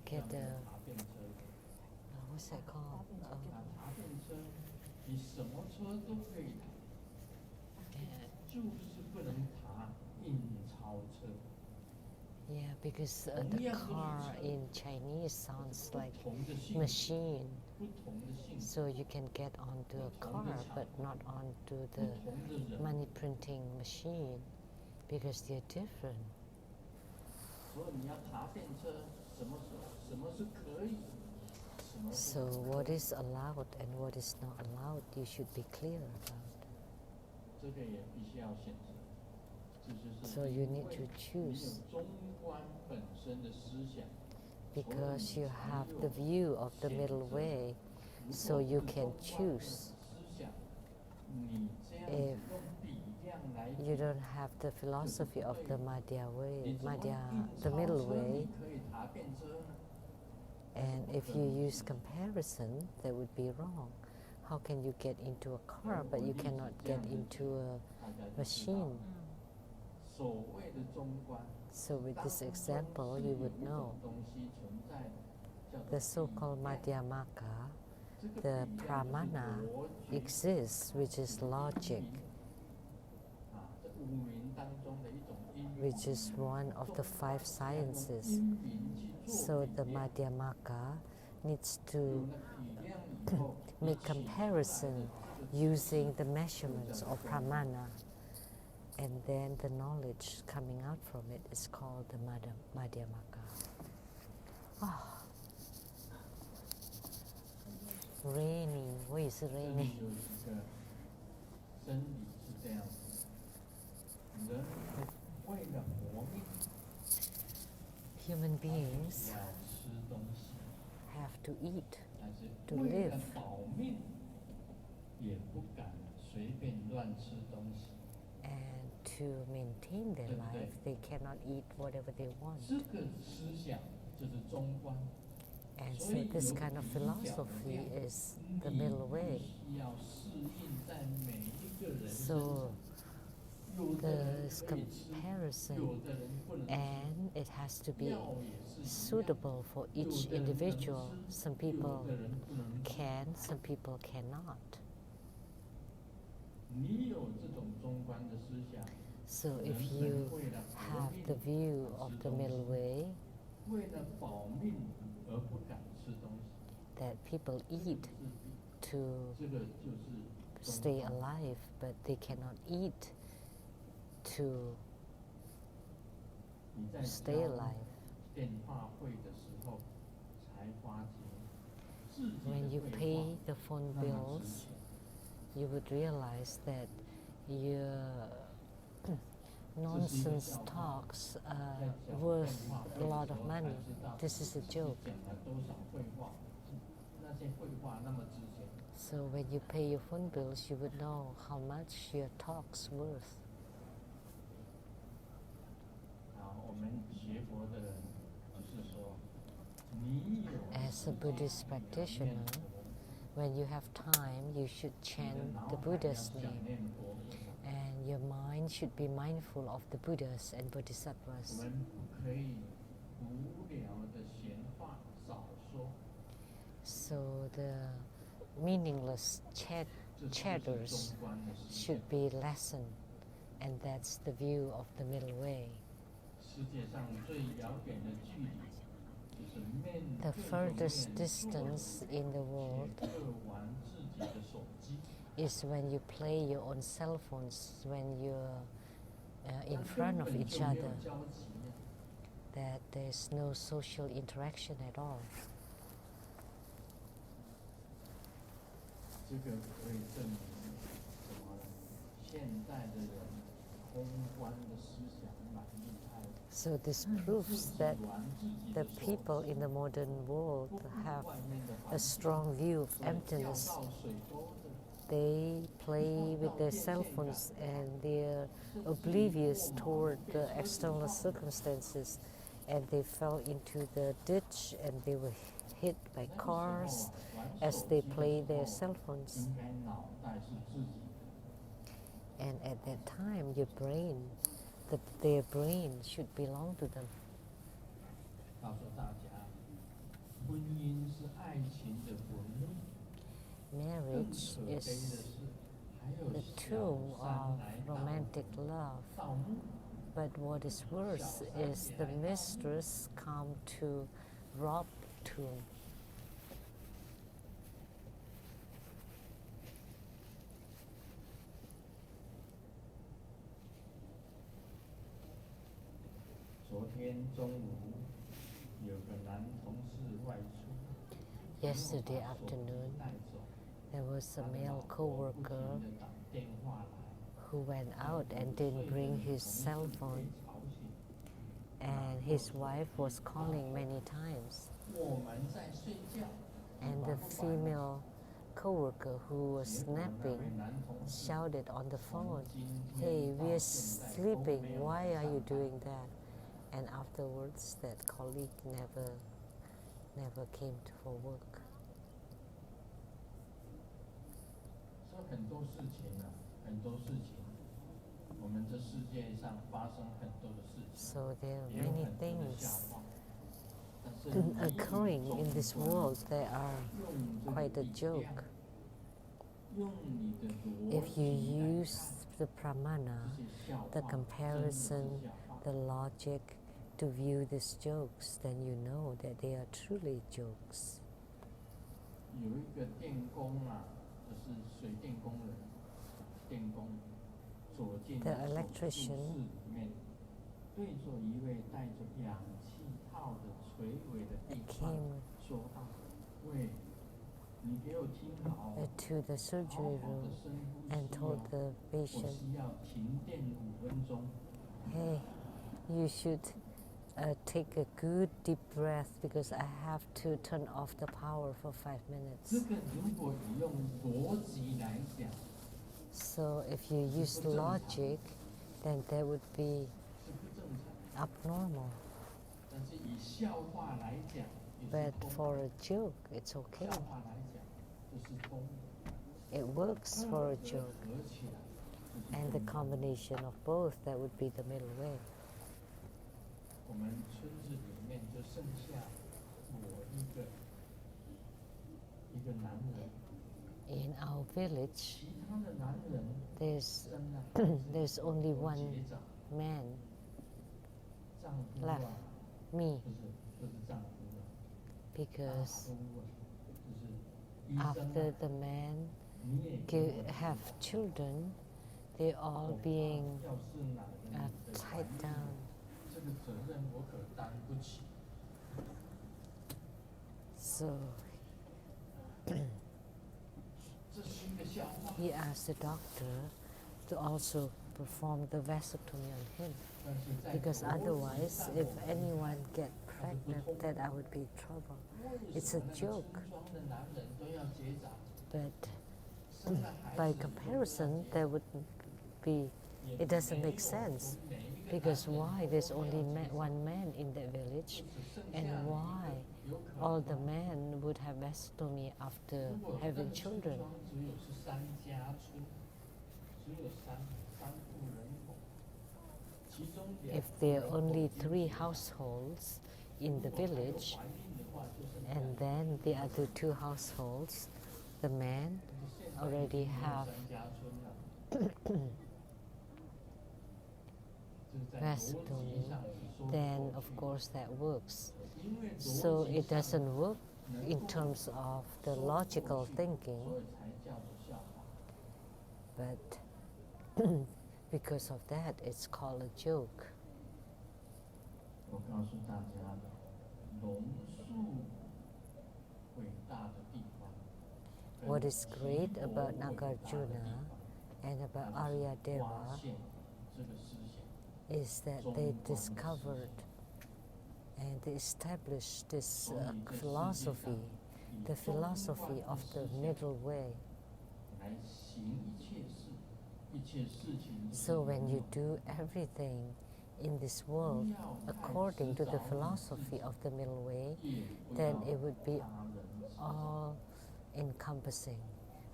Get a, what's that called? Yeah, because the car in Chinese sounds like machine. So you can get onto a car, but not onto the money printing machine, because they're different. So what is allowed and what is not allowed, you should be clear about. So you need to choose. Because you have the view of the middle way, so you can choose. If you don't have the philosophy of the Madhya way, the middle way, and if you use comparison, that would be wrong. How can you get into a car, but you cannot get into a machine? So with this example, you would know the so-called Madhyamaka, the pramana exists, which is logic, which is one of the 5 sciences. So the Madhyamaka needs to make comparison using the measurements of pramana, and then the knowledge coming out from it is called the Madhyamaka. Oh. Raining. Why is it raining? Human beings have to eat to live. And to maintain their life, they cannot eat whatever they want. And so this kind of philosophy is the middle way. So there's comparison, and it has to be suitable for each individual. Some people can, some people cannot. So if you have the view of the middle way, that people eat to stay alive, but they cannot eat to stay alive. When you pay the phone bills, you would realize that your nonsense talks are worth a lot of money. This is a joke. So when you pay your phone bills, you would know how much your talk's worth. As a Buddhist practitioner, when you have time, you should chant the Buddha's name, and your mind should be mindful of the Buddhas and Bodhisattvas. So the meaningless chatters should be lessened, and that's the view of the middle way. The furthest distance in the world is when you play your own cell phones, when you're in front of each other, that there's no social interaction at all. So this proves that the people in the modern world have a strong view of emptiness. They play with their cell phones and they're oblivious toward the external circumstances, and they fell into the ditch and they were hit by cars as they play their cell phones. And at that time, their brain should belong to them. Marriage is the tomb of romantic love, but what is worse is the mistress come to rob tomb. Yesterday afternoon, there was a male co-worker who went out and didn't bring his cell phone, and his wife was calling many times. And the female co-worker who was napping shouted on the phone, "Hey, we are sleeping, why are you doing that?" And afterwards, that colleague never came for work. So there are many things occurring in this world that are quite a joke. If you use the pramana, the comparison, the logic to view these jokes, then you know that they are truly jokes. The electrician came to the surgery room and told the patient, "Hey, you should take a good deep breath because I have to turn off the power for 5 minutes." So if you use logic, then that would be abnormal. But for a joke, it's okay. It works for a joke. And the combination of both, that would be the middle way. In our village, there's only one man left, me, because after the man have children, they're all being tied down. So he asked the doctor to also perform the vasectomy on him, because otherwise, if anyone get pregnant, then I would be in trouble. It's a joke. But by comparison, there would be, it doesn't make sense, because why there's only one man in the village, and why all the men would have vasectomy after having children? If there are only 3 households in the village, and then the other 2 households, the men already have vasectomy, then of course that works. So it doesn't work in terms of the logical thinking, but because of that, it's called a joke. What is great about Nagarjuna and about Aryadeva is that they discovered and they established this philosophy, the philosophy of the middle way. So when you do everything in this world according to the philosophy of the middle way, then it would be all encompassing.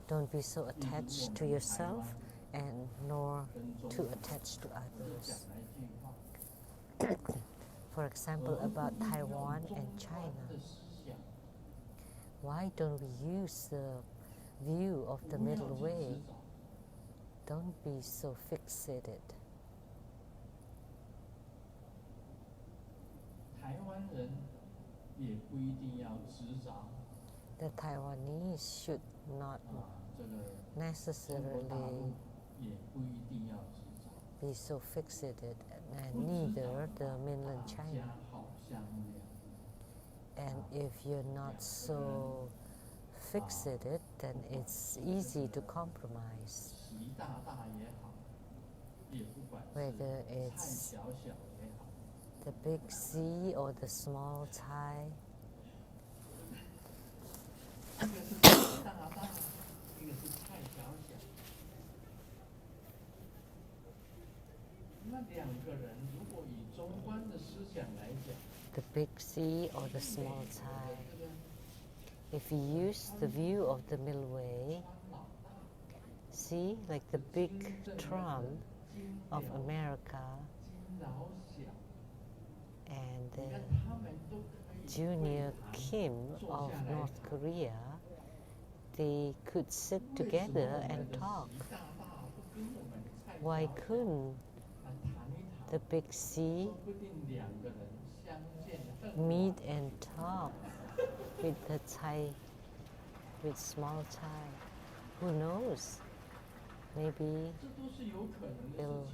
Don't be so attached to yourself and nor too attached to others. For example, about Taiwan and China, why don't we use the view of the middle way? Don't be so fixated. The Taiwanese should not necessarily be so fixated, and neither the mainland China. And if you're not so fixated, then it's easy to compromise. Whether it's the big C or the small Thai. The big C or the small Thai. If you use the view of the middle way, see, like the big Trump of America and the Junior Kim of North Korea, they could sit together and talk. Why couldn't the big C meet and talk with the Thai, with small Thai? Who knows? Maybe they'll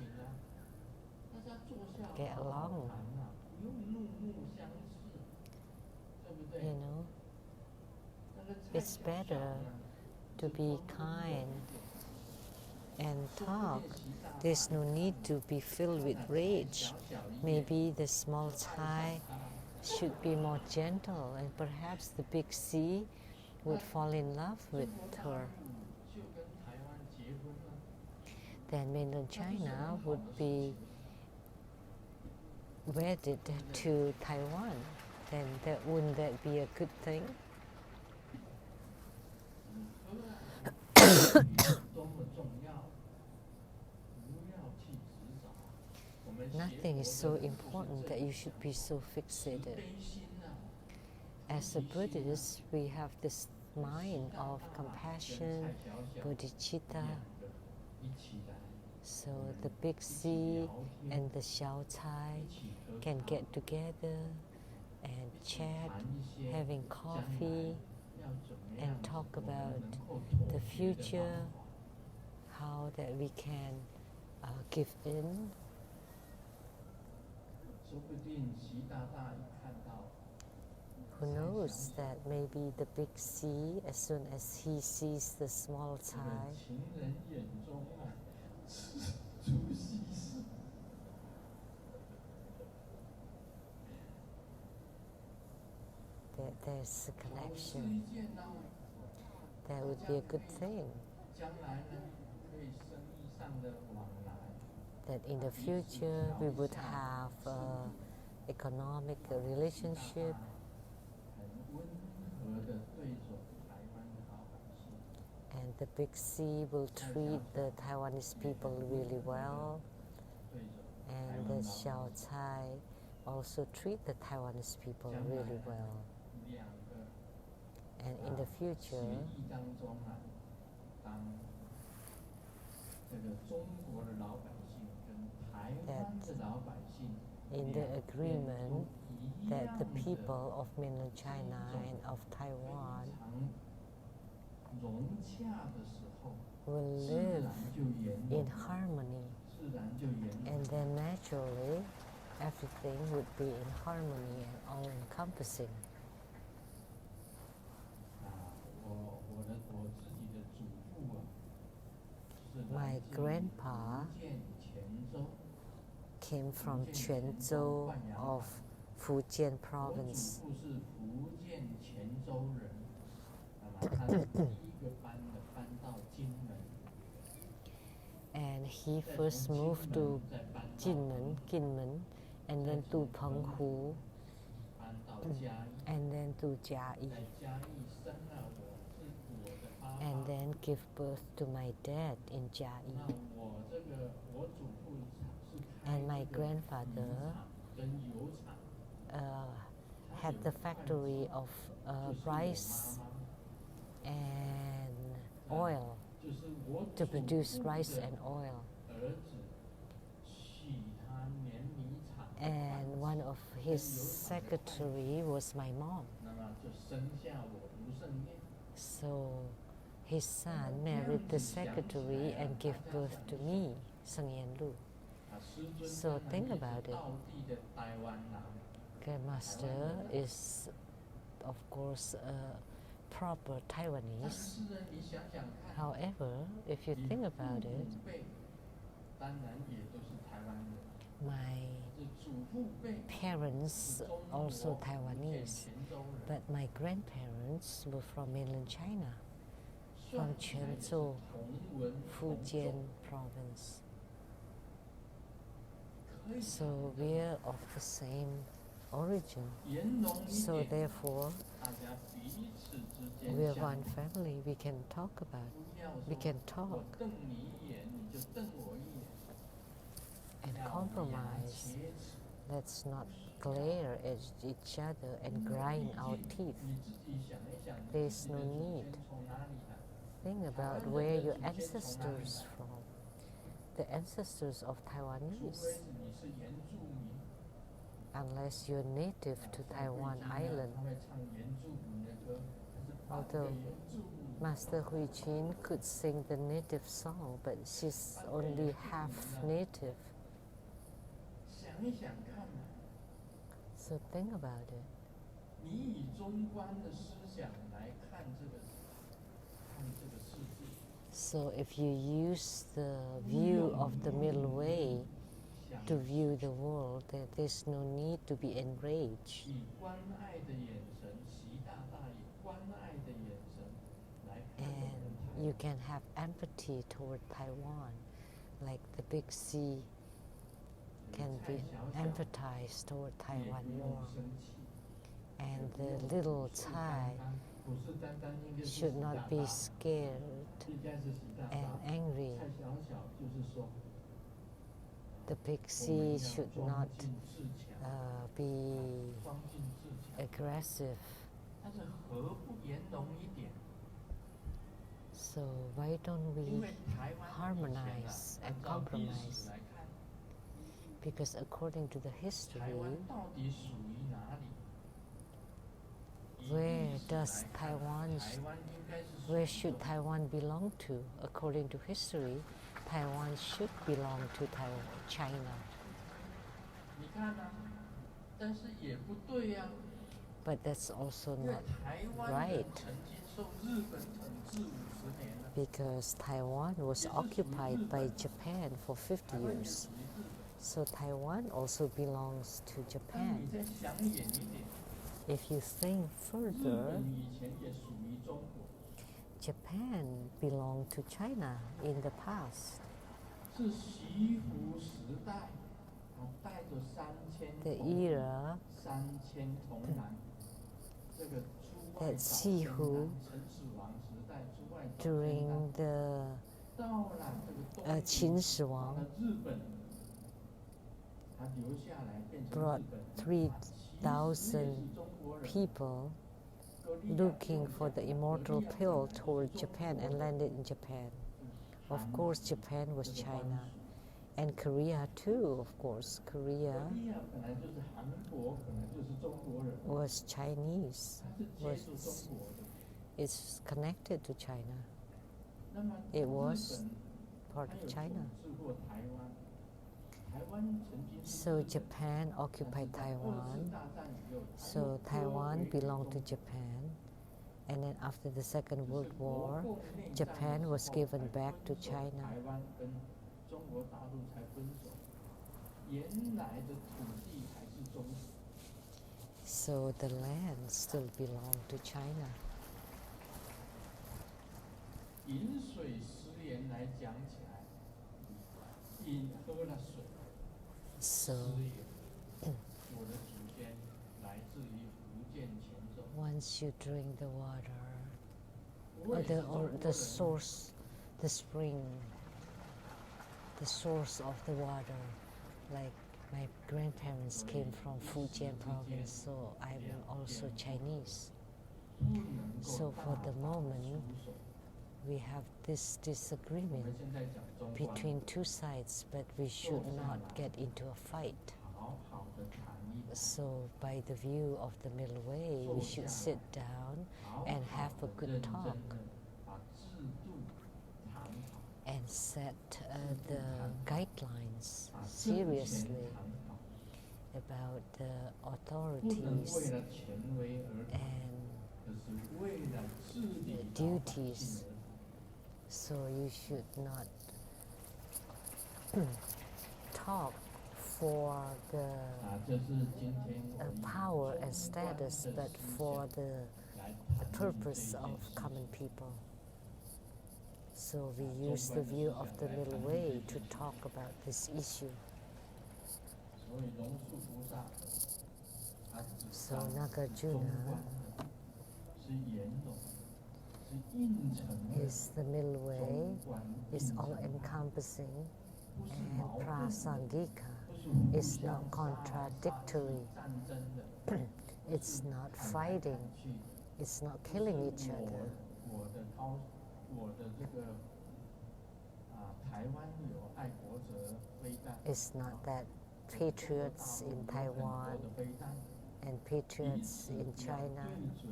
get along. You know, it's better to be kind and talk. There's no need to be filled with rage. Maybe the small Thai should be more gentle, and perhaps the big C would fall in love with her. Then mainland China would be wedded to Taiwan. Then wouldn't that be a good thing? Nothing is so important that you should be so fixated. As a Buddhist, we have this mind of compassion, bodhicitta. So the big C and the Xiao Cai can get together and chat, having coffee, and talk about the future, how that we can give in. Who who knows that maybe the big sea, as soon as he sees the small 这个 Thai, 情人眼中啊，出西施。 that there's a 好是 connection. 一件呐， That would be a good thing. 将来呢，可以生意上的往来。 That in the future we would have economic relationship, 很温和的对手台湾的老百姓。 and the big sea will treat the Taiwanese people really well, 对手 and the Xiao Cai also treat the Taiwanese people really well. 两个 And in the 协 future, 议当中啊，当这个中国的老百姓跟台湾的老百姓 in the 两边 agreement 都一 that 样 the 的 people of mainland China and of 非 Taiwan 常融洽的时候， will 自 live 然就延 in 融， harmony, 自然就延融。 and then naturally everything would be in harmony and all-encompassing. 我自己的祖父啊，是 My 来自于 grandpa 福建泉州。 came from Quanzhou of Fujian 我祖 province, 父是福建泉州人，那么他是第一个搬到金门， and he 再 first 从 moved 金 to 门再搬到 Kinmen, and then to Penghu, 搬到嘉义， and then to Jiayi, 在嘉义生了我的爸 and 爸。 then give birth to my dad in Jiayi. 那我祖父是开 And my 这个米 grandfather 厂跟油厂， had the factory of 就是我 rice 妈妈。 and oil, 就是我 to 祖 produce 父 rice 的 and oil. 儿子娶他碾米厂的 And 管 one 子 of his secretary was my mom. 那么就生下我卢胜彦。 So his son married the secretary and gave birth to me, Seng Yen Lu. 师尊 So 当然 think 也 about 是 it. 道地的台湾人。 Grandmaster is, of course, a proper 但 Taiwanese. 是呢，你想想看， However, if you 你 think 父 about 母 it, 辈当然也都是台湾人， my 是祖父辈 parents 是中国 also 福建 Taiwanese, 泉州人， but my grandparents were from mainland China, 算 from 起来也是 Quanzhou, 同文同 Fujian 种。 province. 可以 So we're of the same origin. 圆融一 So 点， therefore, 大家彼此之间 we're 相 one family. We can talk about 不要 we 说 can 我 talk 瞪你一眼，你就瞪我一眼， and 要我们牙 compromise. 切齿。 Let's not glare at each other and grind our teeth. 你自己想一想，你 There's 自己的 no 祖 need. 先从哪里来？ Think about where your ancestors from. The ancestors of 除 Taiwanese, 非是你是原住民。 unless you're native to Taiwan 他 Island. 会唱原住民的歌，他是半个 Although 原住民。 Master Hui Jin could sing the native song, but she's only half native. 想一想看嘛， So think about it. 你以中观的思想来看这个世界， So if you use the view of the middle way 想 to view the world, then there's no need to be enraged. 以关爱的眼神，习大大以关爱的眼神来看我 And 们台 you 湾。 can have empathy toward Taiwan, like the big sea 这个 can 蔡 be 小小 empathize toward 也 Taiwan 不用 more. 生气， And 不用 the little 不是 Thai 不是单单应该是 should 习 not 大 be 大， scared 应该是习大 and 大。 angry. 蔡小小就是说， The big 我们 sea 要 should 装 not 进自强， be 装进自强。 aggressive. 但是何不圆融一点？ So why don't 因 we 为台湾以前啊， harmonize 按 and 照历 compromise? 史来看， Because according to the 台 history, 湾到底属于哪里？以 where 历史 does 来看 Taiwan 台湾应该是属 where 于 should Taiwan belong to? According to history, Taiwan should belong to China. 你看啊，但是也不对呀、But that's also 因为 not 台湾人 right 曾经受日本统治50年了， because Taiwan was occupied by Japan for 50台湾也 years. 属于日本。 So Taiwan also belongs to 但 Japan. 你再想远一点， If you think 日 further, 本以前也属于中国， Japan belonged to China in the past. 是习胡时代，带着3000 The 童 era 3000童男，这个出外 that 找 西 仙 胡 男，陈始皇时代出外找仙 during 男， the 到了这个东秦晋，始皇到了日本，他留下来变成 brought 日本人， 3,000其实也是中国人。 people 格利亚 looking 就 for the 讲 immortal 格利亚 pill 本来就是 toward 中 Japan 国 and 的 landed in Japan. Of 韩 course, 属 Japan was 这个藩 China. 属。 And Korea too, of course. 格 Korea 利亚本来就是韩国，本来就是中国人， was Chinese. 它是接触中国的。 It's connected to China. 那么 It 日 was 本 part 它 of 有 China. 统治过台湾，台湾曾经是 So 日本， Japan 但 occupied 是在2次 Taiwan. 大战以后，它 So 又 Taiwan 归回 belonged to 中国。 Japan. And then after the Second 只 World 是国 War, 共内战的 Japan 时 was 候 given 才 back to 分手， China. 台湾跟中国大陆才分手。原来的土地还是中国。 So the land still belonged to China. 饮水思源来讲起来，饮喝了水， So 思源。我的祖先来自于福建泉州， once you drink the water, 我 or 也是 the, 中 or 国 the 人。 source, the spring, the source of the water, like my grandparents came from Fujian province, so I'm also Chinese. 不能 So 够 for 大 the 打 moment, 出手。 we have this 我们 disagreement 现在讲中观， between two sides, but we should not get into a fight. 好好的谈一谈， So by the view of the middle way, we should sit down 好 and 好 have a 的 good 认真 talk 的把制度谈好， and set the guidelines 把政权 seriously 谈好， about the 不能为 authorities 了权威而谈， and 可是为了治理 the 老百 duties. 姓而谈。 So you should not talk for the 这是今天我以 power and 中观 status, 的 but 思 for 想 the 来 the 谈论这 purpose 一件 of 事 common 情。 people. So we use the view of the middle way to talk about this issue. 所以龙树菩萨，他只 So 看中 Nagarjuna 观的，是圆融，是应成的 is the middle way, 中观 is 应成 all 的， encompassing, 不是 and 矛盾的， prasangika 不是互 is 相 not 杀来 contradictory. 杀去战争的， It's not 砍来 fighting, 砍去。 it's not 不是 killing each other. 我的这个台湾有爱国者飞弹， It's not that patriots in 中国大陆有很 Taiwan 多的飞弹， and 彼 patriots 此 in 要 China, 对准，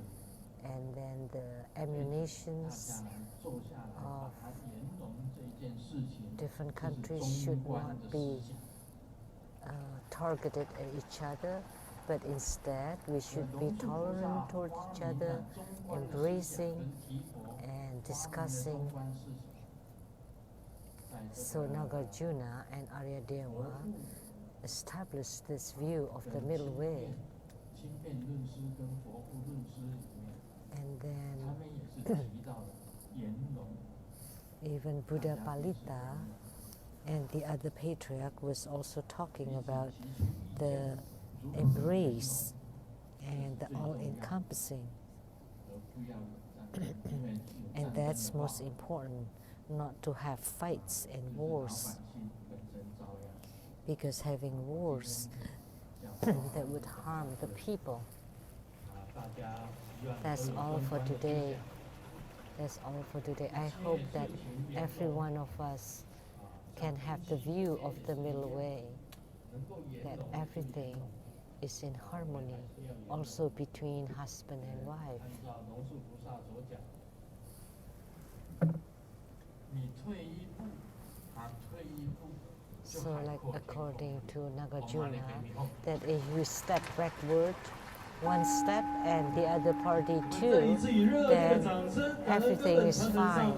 and then the 大 ammunitions 家来坐下来，把它圆融这件事情， different 这 countries 是 should 中观 not 的 be 思想。 targeted at each other, but instead we should be tolerant towards each other, embracing and discussing. So Nagarjuna and Aryadeva established this view of the middle way, 轻辩论师跟佛护论师里面， and 他 then 们也是提到了圆融。 even Buddha Palita and the other patriarch was also talking about the embrace and the all-encompassing, and that's most important, not to have fights and wars, because having wars that would harm the people. That's all for today. That's all for today. I hope that every one of us can have the view of the middle way, that everything is in harmony, also between husband and wife. 按照龙树菩萨所讲，你退一步，退一步，就 So 海 like 阔天空。 according to Nagarjuna, that if you step backward, one step and the other party too, then everything is fine.